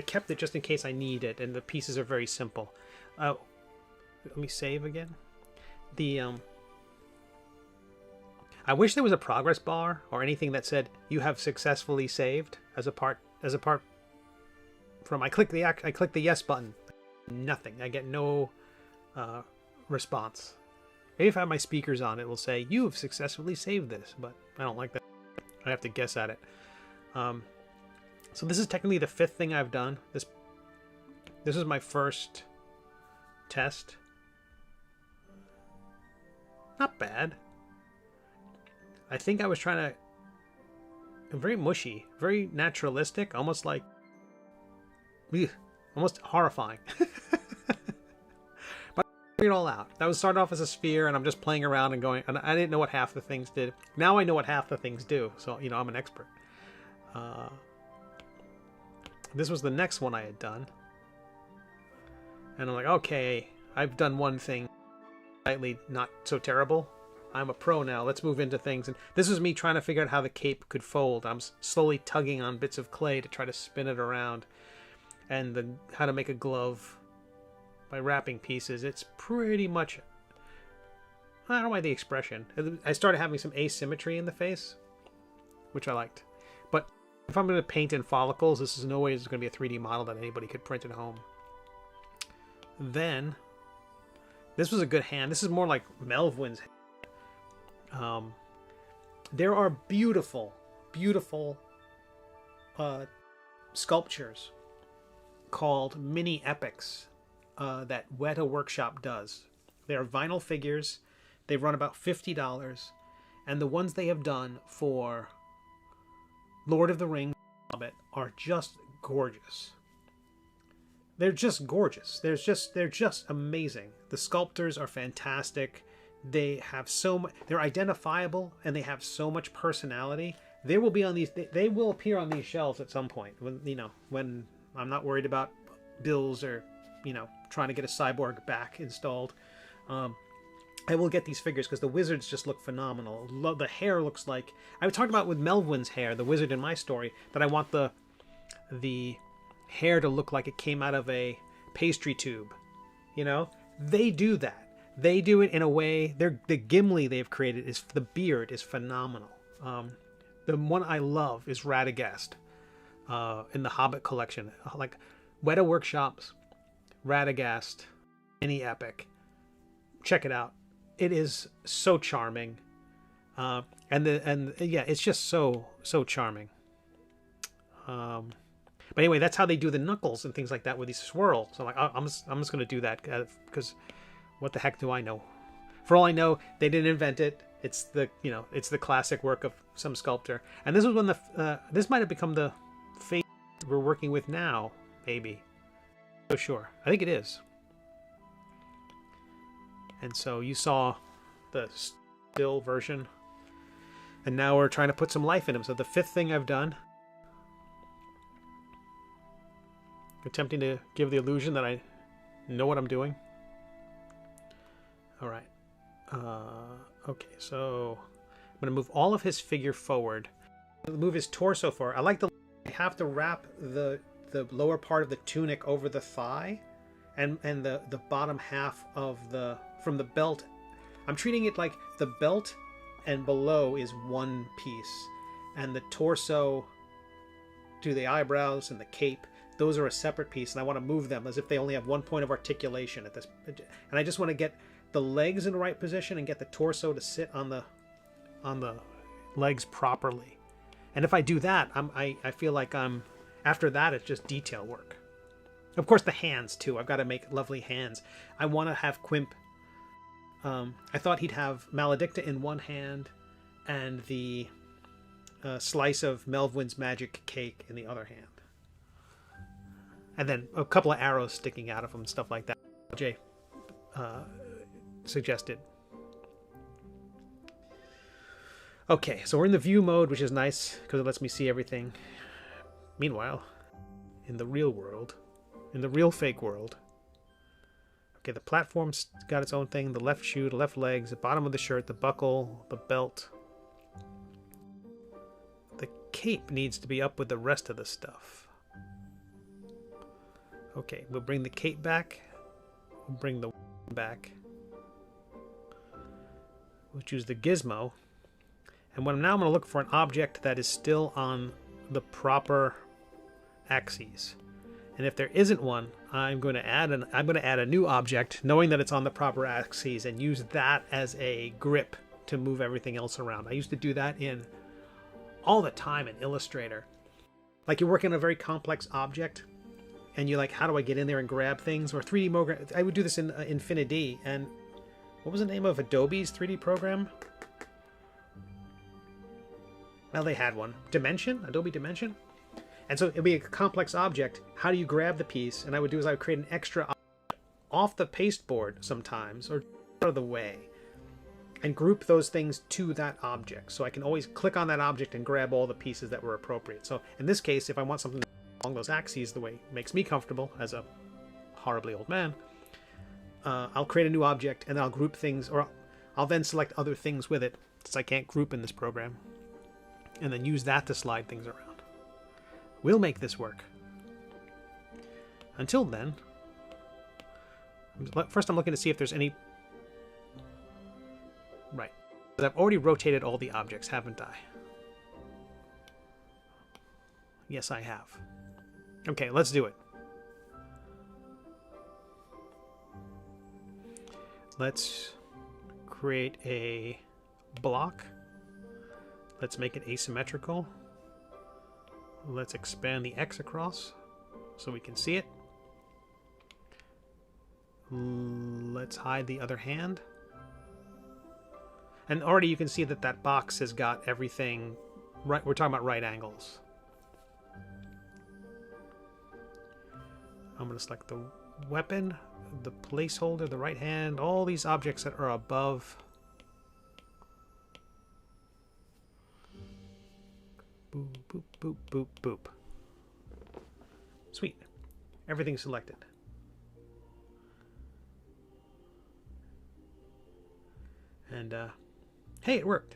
kept it just in case I need it, and the pieces are very simple. Let me save again. I wish there was a progress bar or anything that said you have successfully saved as apart from I click the yes button. Nothing. I get no response. Maybe if I have my speakers on, it will say you have successfully saved this, but I don't like that. I have to guess at it. So this is technically the 5th thing I've done. This is my first test. Not bad. I think I was trying to... very mushy, very naturalistic, almost like... almost horrifying. But I figured it all out. That was started off as a sphere, and I'm just playing around and going... and I didn't know what half the things did. Now I know what half the things do, so, you know, I'm an expert. This was the next one I had done. And I'm like, okay, I've done one thing slightly not so terrible. I'm a pro now. Let's move into things. And this was me trying to figure out how the cape could fold. I'm slowly tugging on bits of clay to try to spin it around. And how to make a glove by wrapping pieces. It's pretty much... I don't know why the expression. I started having some asymmetry in the face, which I liked. But if I'm going to paint in follicles, this is no way going to be a 3D model that anybody could print at home. Then, this was a good hand. This is more like Melvin's hand. There are beautiful, beautiful sculptures called mini epics that Weta Workshop does. They are vinyl figures. They run about $50, and the ones they have done for Lord of the Rings Hobbit are just gorgeous. They're just gorgeous. They're just amazing. The sculptors are fantastic. They have so much. They're identifiable, and they have so much personality. They will be on these. They will appear on these shelves at some point. When I'm not worried about bills or trying to get a cyborg back installed. I will get these figures because the wizards just look phenomenal. The hair looks like... I talked about with Melvin's hair, the wizard in my story, that I want the hair to look like it came out of a pastry tube. They do that. They do it in a way... The Gimli they've created, the beard is phenomenal. The one I love is Radagast in the Hobbit collection. Like Weta Workshop's Radagast mini epic. Check it out. It is so charming, yeah, it's just so charming. But anyway, that's how they do the knuckles and things like that with these swirls. So I'm just going to do that because what the heck do I know? For all I know, they didn't invent it. It's the classic work of some sculptor. And this was when this might have become the face we're working with now, maybe. So sure, I think it is. And so you saw the still version, and now we're trying to put some life in him. So the fifth thing I've done, attempting to give the illusion that I know what I'm doing. All right. Okay, so I'm going to move all of his figure forward. Move his torso forward. I have to wrap the lower part of the tunic over the thigh, and the bottom half of from the belt. I'm treating it like the belt and below is one piece, and the torso to the eyebrows and the cape, those are a separate piece, and I want to move them as if they only have one point of articulation at this. And I just want to get the legs in the right position and get the torso to sit on the legs properly. And if I do that, I feel like after that it's just detail work. Of course, the hands too. I've got to make lovely hands. I want to have Quimp. I thought he'd have Maledicta in one hand and the slice of Melvin's magic cake in the other hand. And then a couple of arrows sticking out of him and stuff like that. Jay suggested. Okay, so we're in the view mode, which is nice because it lets me see everything. Meanwhile, in the real world, in the real fake world, okay, the platform's got its own thing. The left shoe, the left legs, the bottom of the shirt, the buckle, the belt. The cape needs to be up with the rest of the stuff. Okay, we'll bring the cape back. We'll bring the back. We'll choose the gizmo. And now I'm going to look for an object that is still on the proper axes. And if there isn't one, I'm going to add a new object, knowing that it's on the proper axes, and use that as a grip to move everything else around. I used to do that all the time in Illustrator. Like you're working on a very complex object, and you're like, how do I get in there and grab things? Or 3D program. I would do this in Infinity. And what was the name of Adobe's 3D program? Well, they had one. Adobe Dimension. And so it'd be a complex object. How do you grab the piece? And I would create an extra object off the pasteboard sometimes, or out of the way, and group those things to that object. So I can always click on that object and grab all the pieces that were appropriate. So in this case, if I want something along those axes the way it makes me comfortable as a horribly old man, I'll create a new object and then I'll group things, or I'll then select other things with it, since I can't group in this program, and then use that to slide things around. We'll make this work. Until then, first I'm looking to see if there's any... Right. I've already rotated all the objects, haven't I? Yes, I have. Okay, let's do it. Let's create a block. Let's make it asymmetrical. Let's expand the X across so we can see it. Let's hide the other hand. And already you can see that that box has got everything right. We're talking about right angles. I'm going to select the weapon, the placeholder, the right hand, all these objects that are above. Boop, boop, boop, boop, boop. Sweet. Everything's selected. And, hey, it worked.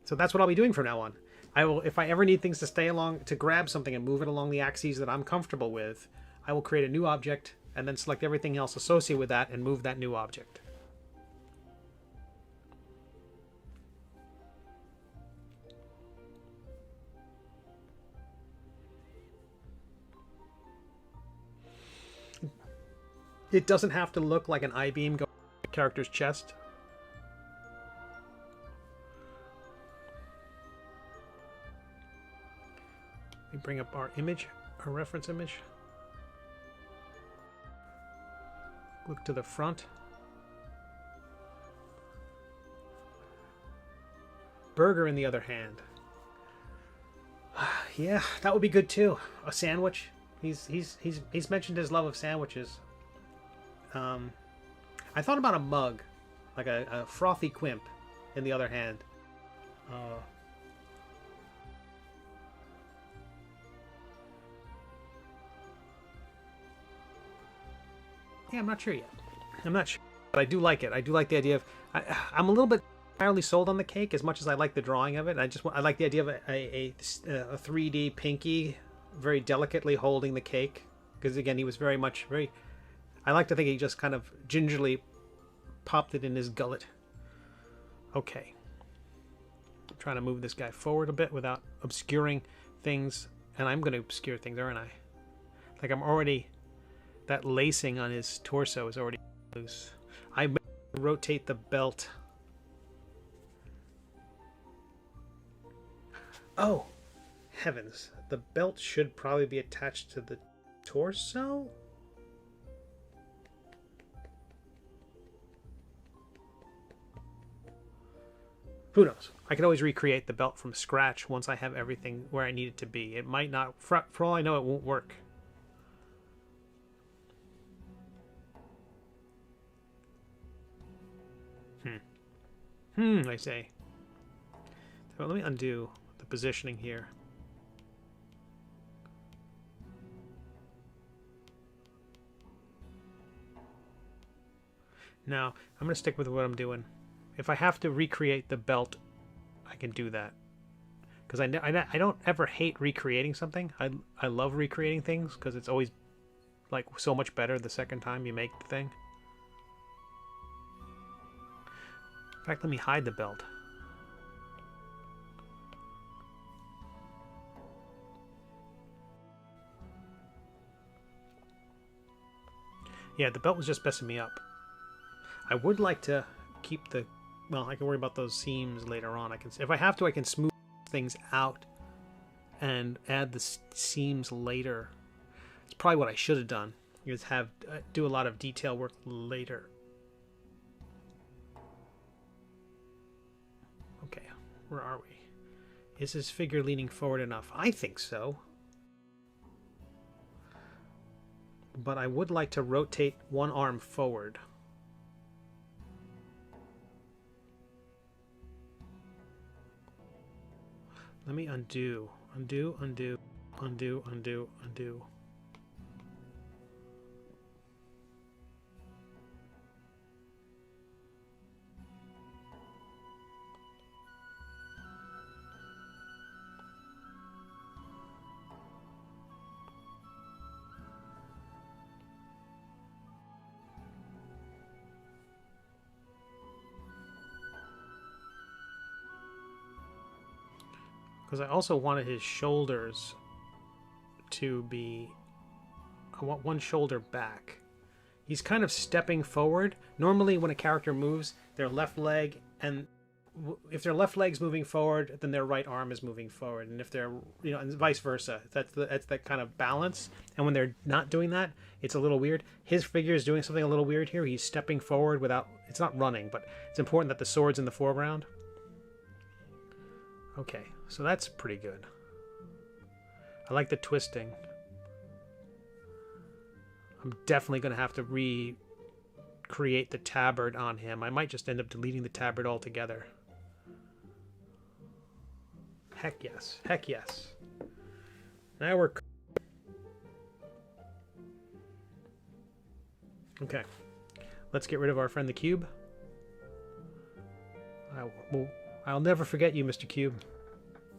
So that's what I'll be doing from now on. I will, if I ever need things to stay along, to grab something and move it along the axes that I'm comfortable with, I will create a new object and then select everything else associated with that and move that new object. It doesn't have to look like an I-beam going on the character's chest. We bring up our image, our reference image. Look to the front. Burger in the other hand. Yeah, that would be good too. A sandwich. He's mentioned his love of sandwiches. I thought about a mug, like a frothy quimp in the other hand. Yeah, I'm not sure yet. I'm not sure, but I do like it. I do like the idea of... I'm a little bit entirely sold on the cake, as much as I like the drawing of it. I like the idea of a 3D Pinky very delicately holding the cake, because again, he was very much I like to think he just kind of gingerly popped it in his gullet. Okay. I'm trying to move this guy forward a bit without obscuring things, and I'm going to obscure things, aren't I? Like I'm already... That lacing on his torso is already loose. I rotate the belt. Oh, heavens. The belt should probably be attached to the torso? Who knows? I can always recreate the belt from scratch once I have everything where I need it to be. It might not, for all I know, it won't work. I say. So let me undo the positioning here. Now, I'm going to stick with what I'm doing. If I have to recreate the belt, I can do that. Because I don't ever hate recreating something. I love recreating things because it's always like so much better the second time you make the thing. In fact, let me hide the belt. Yeah, the belt was just messing me up. I would like to keep the... Well, I can worry about those seams later on. I can, if I have to, I can smooth things out and add the seams later. It's probably what I should have done. Is have do a lot of detail work later. Okay, where are we? Is his figure leaning forward enough? I think so. But I would like to rotate one arm forward. Let me undo. Undo, undo, undo, undo, undo. because I also wanted his shoulders to be... I want one shoulder back. He's kind of stepping forward. Normally when a character moves, their left leg, and if their left leg's moving forward, then their right arm is moving forward. And if they're, you know, and vice versa. That's that kind of balance. And when they're not doing that, it's a little weird. His figure is doing something a little weird here. He's stepping forward without, it's not running, but it's important that the sword's in the foreground. Okay, so that's pretty good. I like the twisting. I'm definitely going to have to recreate the tabard on him. I might just end up deleting the tabard altogether. Heck yes. Heck yes. Now we're... Okay. Let's get rid of our friend the cube. I'll never forget you, Mr. Cube.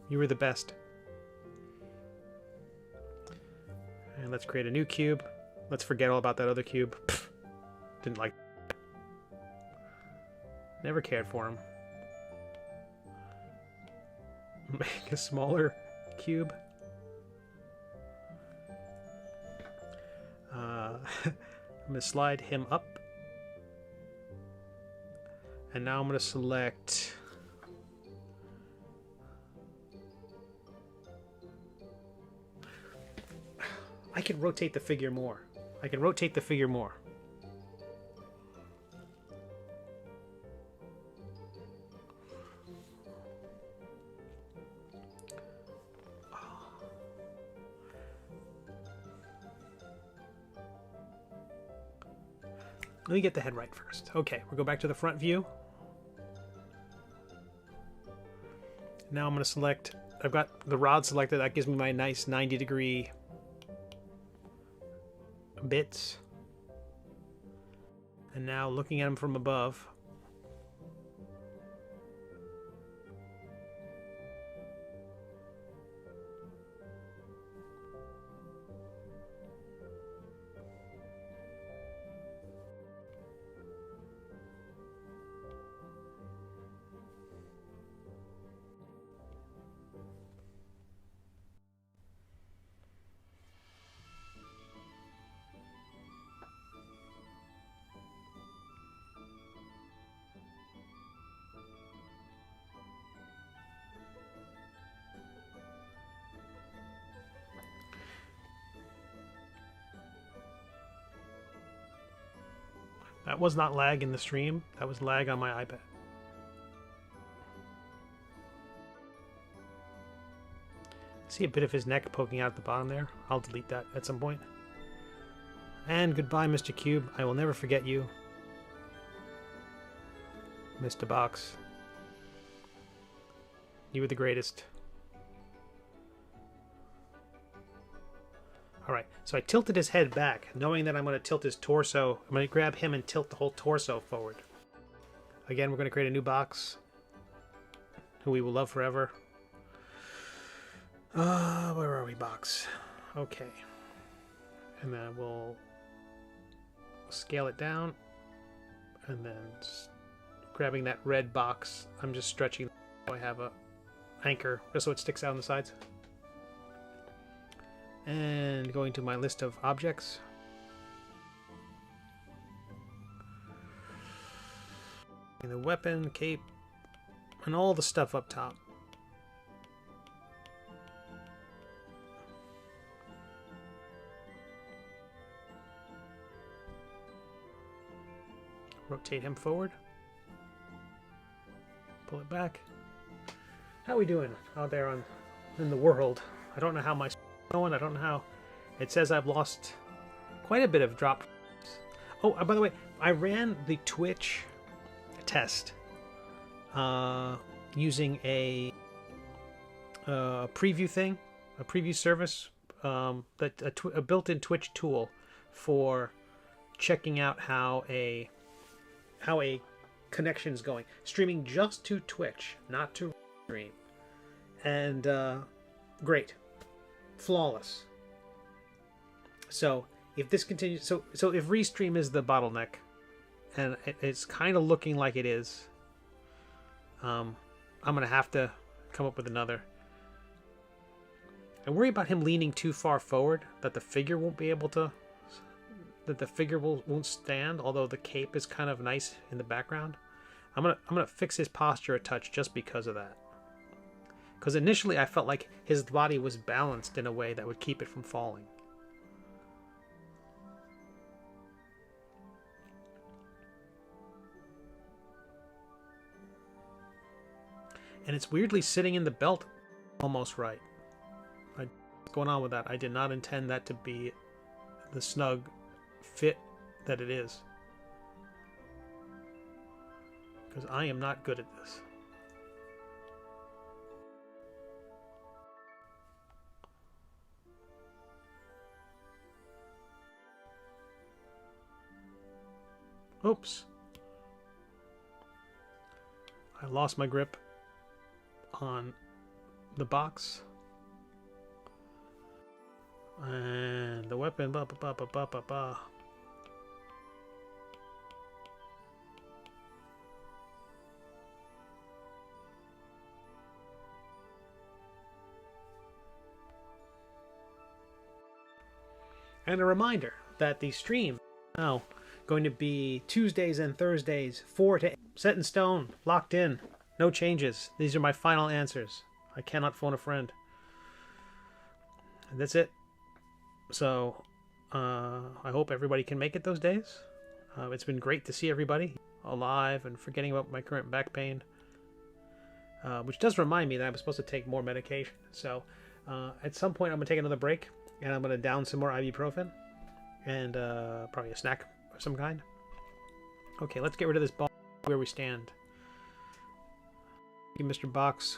You were the best. And let's create a new cube. Let's forget all about that other cube. Pfft, didn't like it. Never cared for him. Make a smaller cube. I'm going to slide him up. And now I'm going to select... I can rotate the figure more. I can rotate the figure more. Let me get the head right first. Okay, we'll go back to the front view. Now I'm going to select, I've got the rod selected. That gives me my nice 90-degree bits. And now looking at them from above, that was not lag in the stream. That was lag on my iPad. See a bit of his neck poking out at the bottom there. I'll delete that at some point. And goodbye, Mr. Cube. I will never forget you. Mr. Box. You were the greatest. Alright, so I tilted his head back, knowing that I'm going to tilt his torso. I'm going to grab him and tilt the whole torso forward. Again, we're going to create a new box, who we will love forever. Where are we, box? Okay. And then we'll scale it down. And then grabbing that red box, I'm just stretching. I have a anchor, just so it sticks out on the sides. And going to my list of objects. And the weapon, cape, and all the stuff up top. Rotate him forward. Pull it back. How are we doing out there in the world? I don't know how my going. I don't know how. It says I've lost quite a bit of drop. Oh, by the way, I ran the Twitch test using a preview thing, a preview service, a built-in Twitch tool for checking out how a connection is going. Streaming just to Twitch, not to stream. And great. Flawless. So if this continues, so if restream is the bottleneck, and it's kind of looking like it is, I'm gonna have to come up with another. I worry about him leaning too far forward, that the figure won't be able to, that the figure won't stand, although the cape is kind of nice in the background. I'm gonna fix his posture a touch just because of that. Because initially I felt like his body was balanced in a way that would keep it from falling. And it's weirdly sitting in the belt almost right. What's going on with that? I did not intend that to be the snug fit that it is. Because I am not good at this. Oops. I lost my grip on the box. And the weapon. Ba, ba, ba, ba, ba, ba, ba. And a reminder that the stream now going to be Tuesdays and Thursdays, 4 to 8, set in stone, locked in, no changes. These are my final answers. I cannot phone a friend. And that's it. So I hope everybody can make it those days. It's been great to see everybody alive and forgetting about my current back pain, which does remind me that I'm supposed to take more medication. So at some point I'm going to take another break and I'm going to down some more ibuprofen and probably a snack of some kind. Okay, let's get rid of this ball where we stand. Thank you, Mr. Box.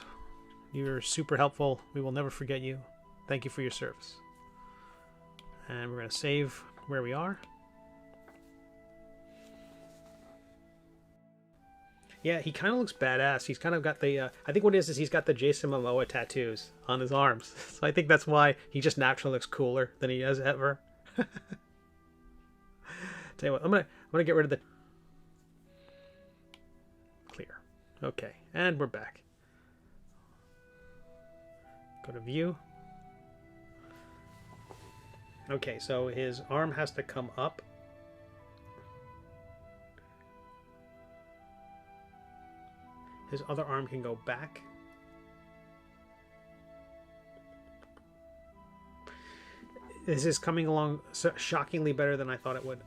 You're super helpful. We will never forget you. Thank you for your service. And we're going to save where we are. Yeah, he kind of looks badass. He's kind of got the, I think what it is he's got the Jason Momoa tattoos on his arms. So I think that's why he just naturally looks cooler than he has ever. Tell you what, I'm gonna get rid of the clear. Okay, and we're back. Go to view. Okay, so his arm has to come up. His other arm can go back. This is coming along shockingly better than I thought it would.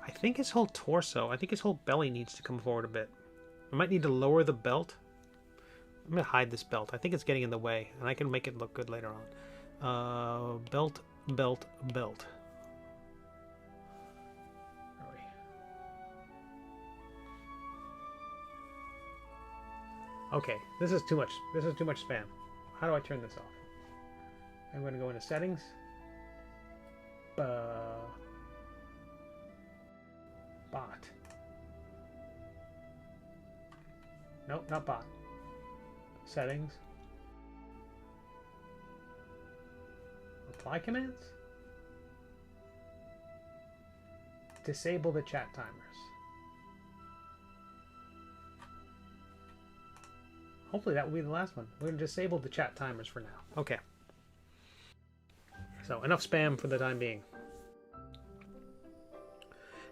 I think his whole torso, I think his whole belly needs to come forward a bit. I might need to lower the belt. I'm going to hide this belt. I think it's getting in the way, and I can make it look good later on. Belt, belt, belt. Where are we? Okay, this is too much. This is too much spam. How do I turn this off? I'm going to go into settings. Bot. Nope, not bot. Settings. Apply commands. Disable the chat timers. Hopefully that will be the last one. We're going to disable the chat timers for now. Okay. So enough spam for the time being.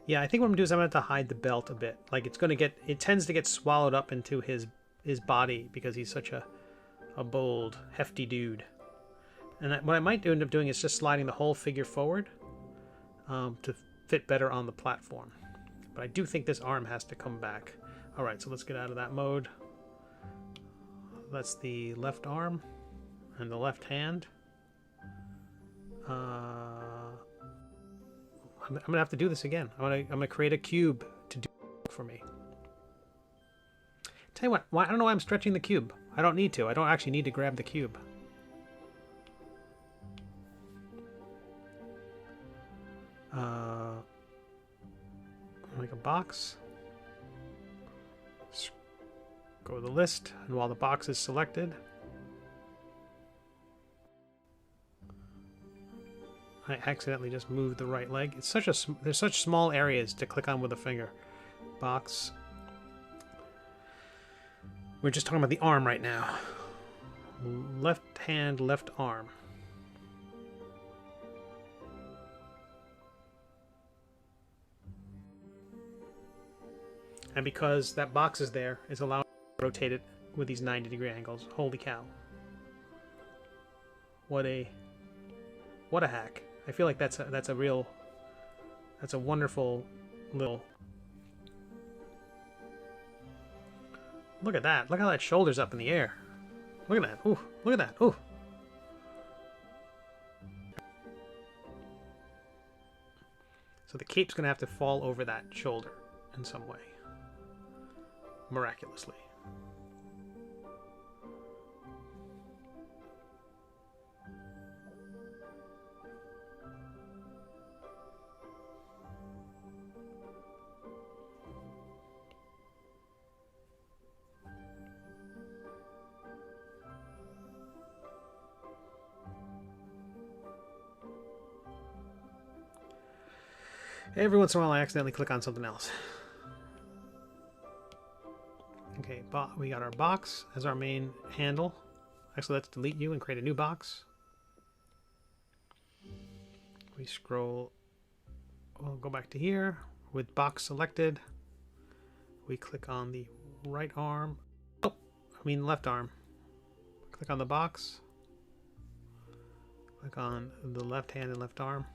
Yeah, I think what I'm going to do is I'm going to have to hide the belt a bit. Like it's going to get, it tends to get swallowed up into his body because he's such a bold, hefty dude. And what I might end up doing is just sliding the whole figure forward to fit better on the platform. But I do think this arm has to come back. All right, so let's get out of that mode. That's the left arm and the left hand. I'm gonna have to do this again. I'm gonna create a cube to do it for me. Tell you what, I don't know why I'm stretching the cube. I don't need to. I don't actually need to grab the cube. Make a box. Go to the list, and while the box is selected, I accidentally just moved the right leg. It's such a there's such small areas to click on with a finger. Box. We're just talking about the arm right now. Left hand, left arm. And because that box is there, it's allowing me to rotate it with these 90-degree angles. Holy cow. What a hack. I feel like that's a wonderful little... Look at that. Look how that shoulder's up in the air. Look at that. Ooh, look at that. Ooh. So the cape's going to have to fall over that shoulder in some way. Miraculously. Every once in a while I accidentally click on something else. Okay, we got our box as our main handle. Actually, let's delete you and create a new box. We scroll, we'll go back to here with box selected. We click on the right arm. Oh, I mean left arm. Click on the box. Click on the left hand and left arm.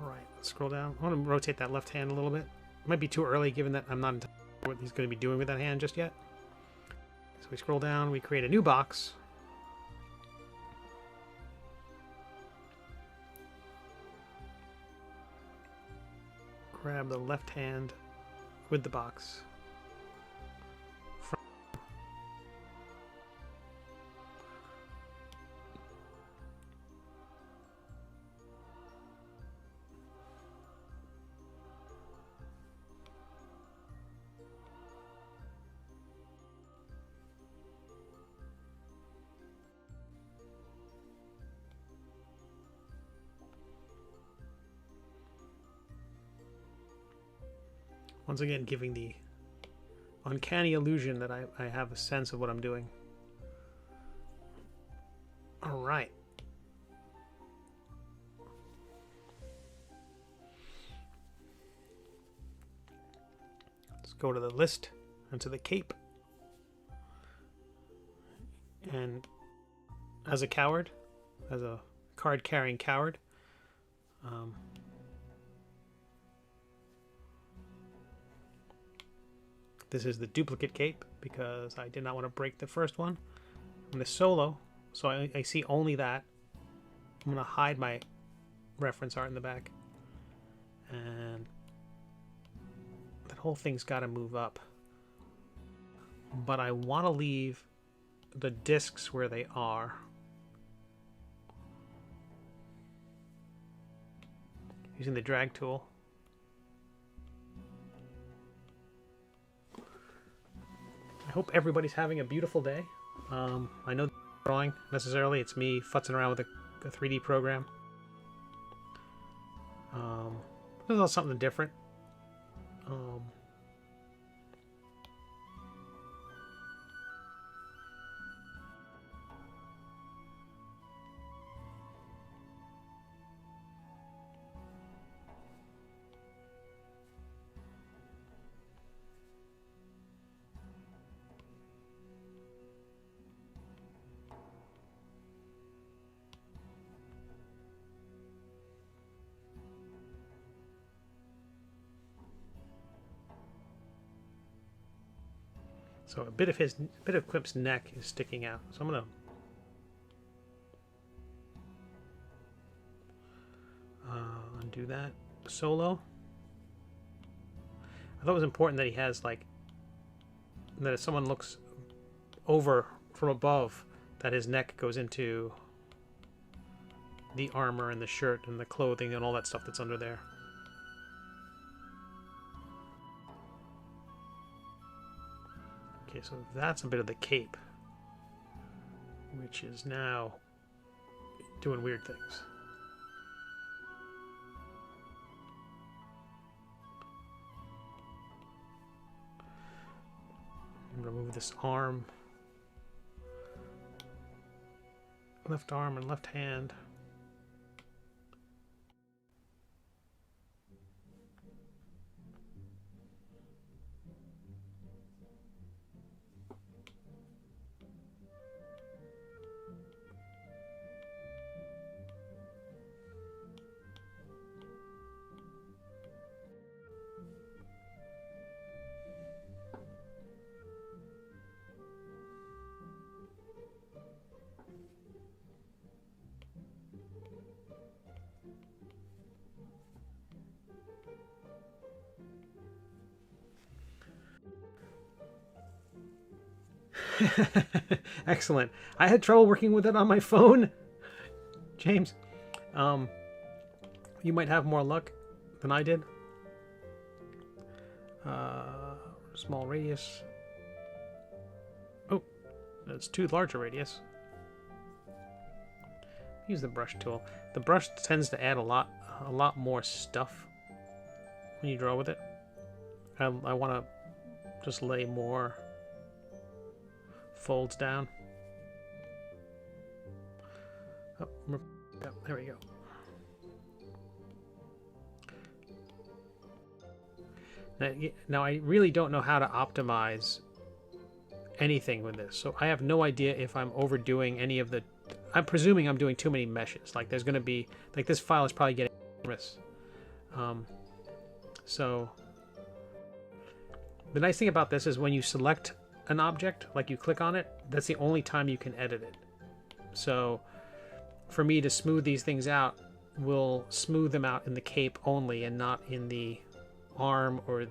Alright, let's scroll down. I want to rotate that left hand a little bit. It might be too early given that I'm not entirely sure what he's going to be doing with that hand just yet. So we scroll down, we create a new box. Grab the left hand with the box. Once again, giving the uncanny illusion that I have a sense of what I'm doing. All right. Let's go to the list and to the cape. And as a coward, as a card-carrying coward, this is the duplicate cape because I did not want to break the first one. I'm going to solo, so I see only that. I'm going to hide my reference art in the back. And that whole thing's got to move up. But I want to leave the discs where they are. Using the drag tool. I hope everybody's having a beautiful day. I know drawing necessarily, it's me futzing around with a 3D program. This is something different. So a bit of Quip's neck is sticking out. So I'm gonna undo that. Solo. I thought it was important that he has like that if someone looks over from above, that his neck goes into the armor and the shirt and the clothing and all that stuff that's under there. Okay, so that's a bit of the cape, which is now doing weird things. I'm going to move this arm, left arm and left hand. Excellent. I had trouble working with it on my phone. James, you might have more luck than I did. Small radius. Oh, that's too large a radius. Use the brush tool. The brush tends to add a lot more stuff when you draw with it. I want to just lay more folds down. Oh, yeah, there we go. Now I really don't know how to optimize anything with this, so I have no idea if I'm overdoing any of the. I'm presuming I'm doing too many meshes. Like there's going to be like this file is probably getting enormous. So the nice thing about this is when you select an object, like you click on it, that's the only time you can edit it. So for me to smooth these things out, we'll smooth them out in the cape only and not in the arm or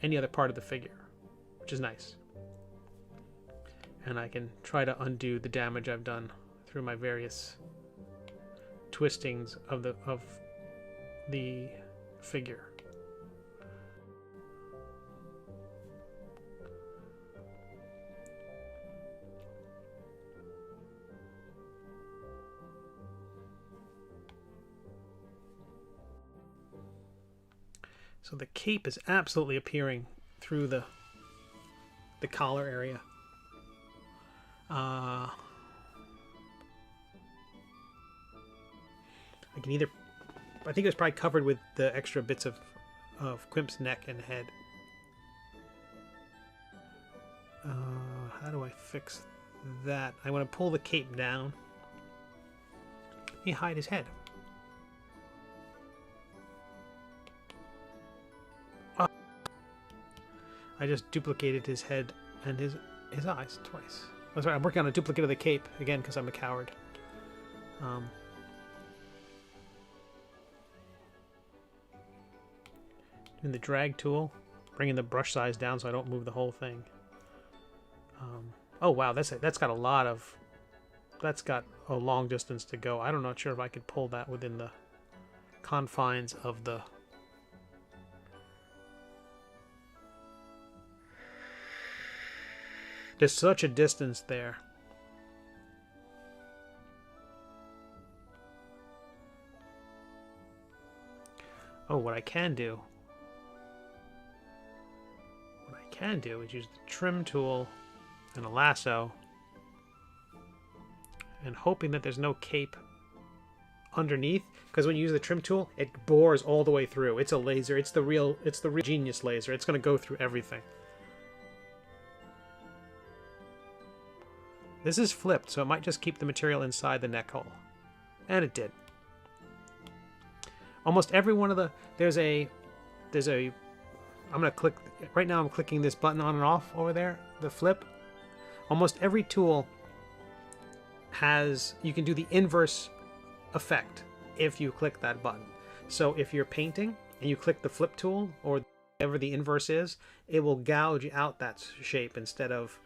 any other part of the figure, which is nice. And I can try to undo the damage I've done through my various twistings of the figure. So the cape is absolutely appearing through the collar area. I think it was probably covered with the extra bits of Quimp's neck and head. How do I fix that? I want to pull the cape down. Let me hide his head. I just duplicated his head and his eyes twice. Oh, sorry, I'm working on a duplicate of the cape again because I'm a coward. Doing the drag tool, bringing the brush size down so I don't move the whole thing. Oh wow, that's got a lot of. That's got a long distance to go. I'm not sure if I could pull that within the confines of the. There's such a distance there. Oh, what I can do is use the trim tool and a lasso and hoping that there's no cape underneath, because when you use the trim tool, it bores all the way through. It's a laser. It's the real genius laser. It's going to go through everything. This is flipped, so it might just keep the material inside the neck hole. And it did. Almost every one of the... There's a I'm gonna click, right now I'm clicking this button on and off over there, the flip. Almost every tool has, you can do the inverse effect if you click that button. So if you're painting and you click the flip tool, or whatever the inverse is, it will gouge out that shape instead of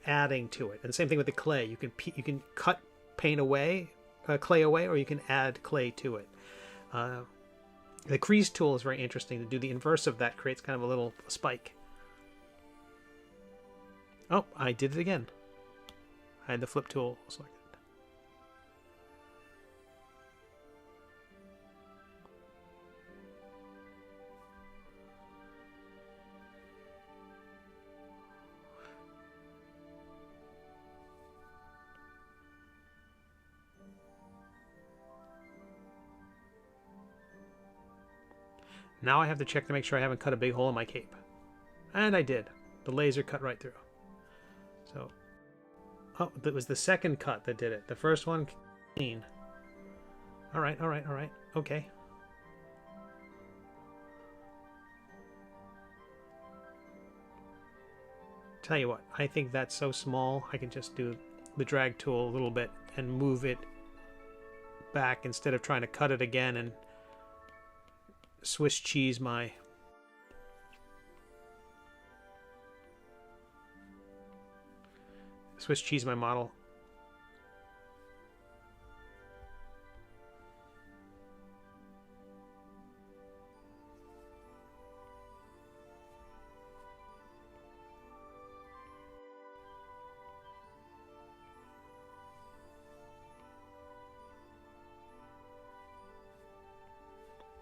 adding to it. And same thing with the clay. You can cut paint away, clay away, or you can add clay to it. The crease tool is very interesting. To do the inverse of that creates kind of a little spike. Oh, I did it again. I had the flip tool selected. Now I have to check to make sure I haven't cut a big hole in my cape. And I did. The laser cut right through. So, oh, that was the second cut that did it. The first one, clean. All right, all right, all right. Okay. Tell you what, I think that's so small, I can just do the drag tool a little bit and move it back instead of trying to cut it again and Swiss cheese my model.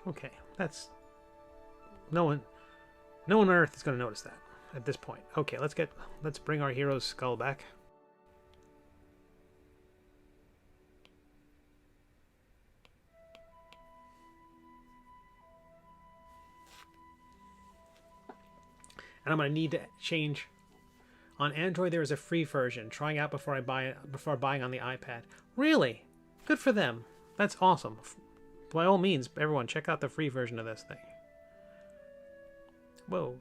Okay, that's no one on Earth is going to notice that at this point. Okay, let's bring our hero's skull back. And I'm going to need to change. On Android, there is a free version. Trying out before buying on the iPad. Really? Good for them. That's awesome. By all means, everyone, check out the free version of this thing. Whoa.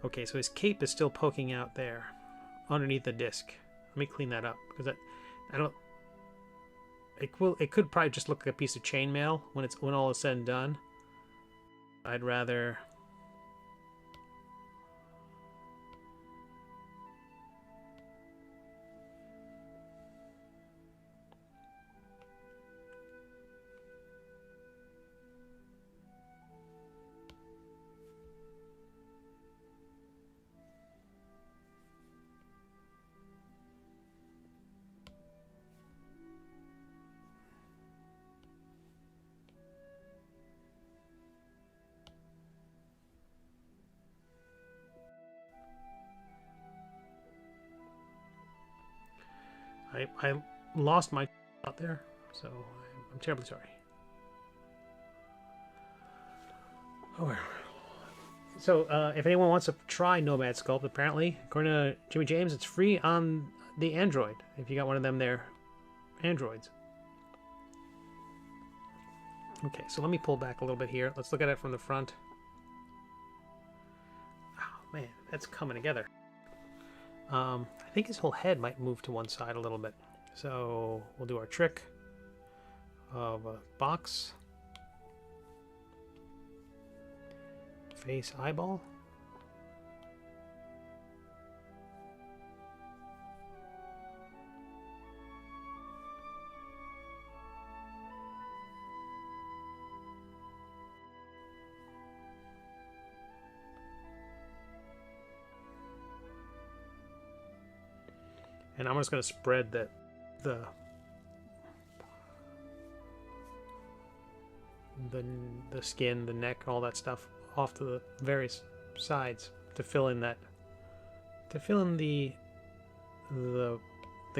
Okay, so his cape is still poking out there, underneath the disc. Let me clean that up, because I don't. It could probably just look like a piece of chainmail when all is said and done. I'd rather. I lost my out there, so I'm terribly sorry. Oh, so if anyone wants to try Nomad Sculpt, apparently, according to Jimmy James, it's free on the Android if you got one of them there Androids. Okay, so let me pull back a little bit here. Let's look at it from the front. Oh man, that's coming together. I think his whole head might move to one side a little bit. So we'll do our trick of a box, face, eyeball. And I'm just going to spread the skin, the neck, all that stuff off to the various sides to fill in the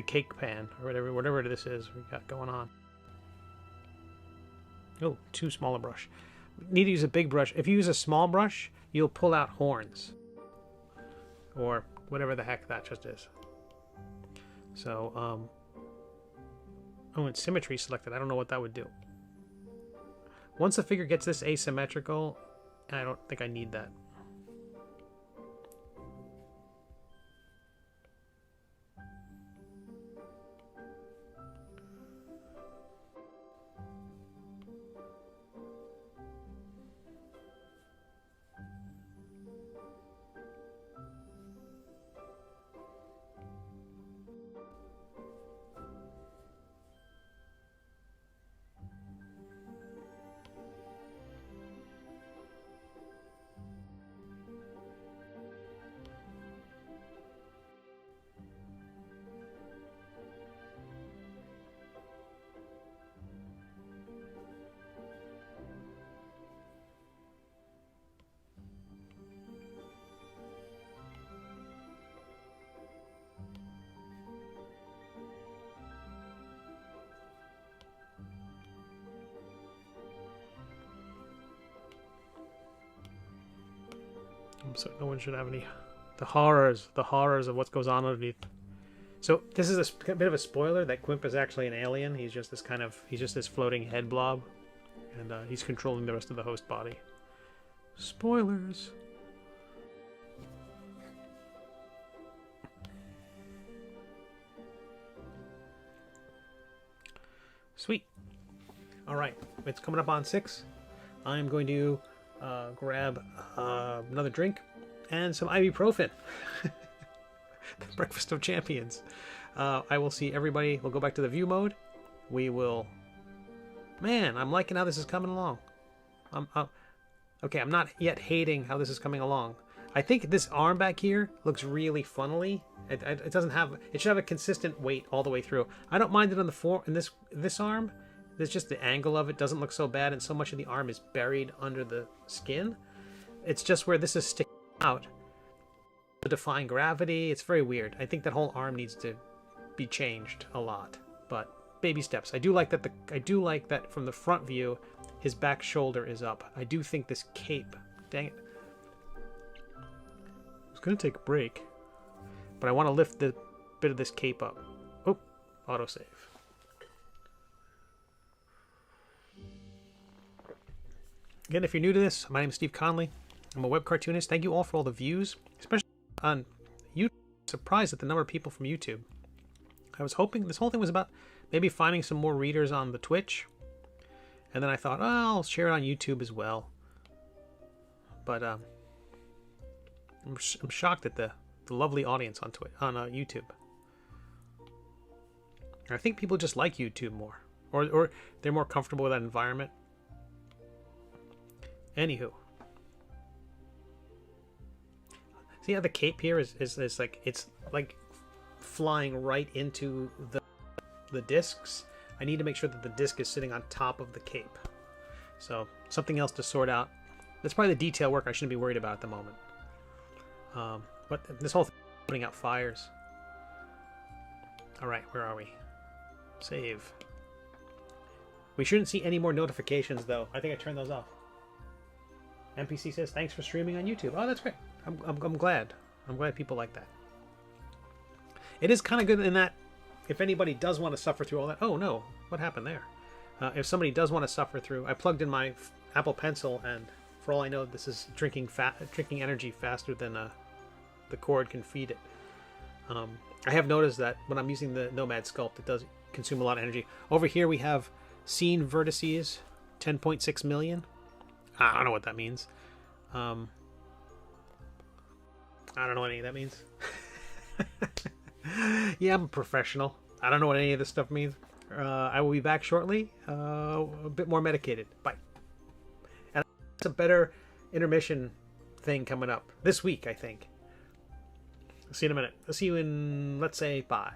cake pan or whatever this is we got going on. Oh, too small a brush. Need to use a big brush. If you use a small brush, you'll pull out horns or whatever the heck that just is. So, oh, and symmetry selected. I don't know what that would do. Once the figure gets this asymmetrical, I don't think I need that. So no one should have any the horrors of what goes on underneath. So this is a bit of a spoiler that Quimp is actually an alien. He's just this floating head blob, and he's controlling the rest of the host body. Spoilers. Sweet. All right, it's coming up on 6. I'm going to grab another drink and some ibuprofen. The breakfast of champions. I will see everybody. We'll go back to the view mode. We will. Man, I'm liking how this is coming along. Okay, I'm not yet hating how this is coming along. I think this arm back here looks really funnily. It doesn't have. It should have a consistent weight all the way through. I don't mind it on the in this arm. There's just the angle of it doesn't look so bad, and so much of the arm is buried under the skin. It's just where this is sticking out to define gravity. It's very weird. I think that whole arm needs to be changed a lot, but baby steps. I do like that from the front view, his back shoulder is up. I do think this cape. Dang it! I was gonna take a break, but I want to lift the bit of this cape up. Oh, autosave. Again, if you're new to this, my name is Steve Conley. I'm a web cartoonist. Thank you all for all the views, especially on YouTube. I'm surprised at the number of people from YouTube. I was hoping this whole thing was about maybe finding some more readers on the Twitch, and then I thought, oh, I'll share it on YouTube as well. But I'm shocked at the lovely audience on YouTube. I think people just like YouTube more, or they're more comfortable with that environment. Anywho, see how the cape here is like, it's like flying right into the discs. I need to make sure that the disc is sitting on top of the cape. So something else to sort out. That's probably the detail work I shouldn't be worried about at the moment. But this whole thing is putting out fires. All right, where are we? Save. We shouldn't see any more notifications though. I think I turned those off. NPC says, thanks for streaming on YouTube. Oh, that's great. I'm glad. I'm glad people like that. It is kind of good in that if anybody does want to suffer through all that... Oh, no. What happened there? If somebody does want to suffer through... I plugged in my Apple Pencil, and for all I know, this is drinking energy faster than the cord can feed it. I have noticed that when I'm using the Nomad Sculpt, it does consume a lot of energy. Over here, we have scene vertices, 10.6 million. I don't know what that means. I don't know what any of that means. Yeah, I'm a professional. I don't know what any of this stuff means. I will be back shortly. A bit more medicated. Bye. And it's a better intermission thing coming up this week, I think. I'll see you in a minute. I'll see you in, let's say, 5.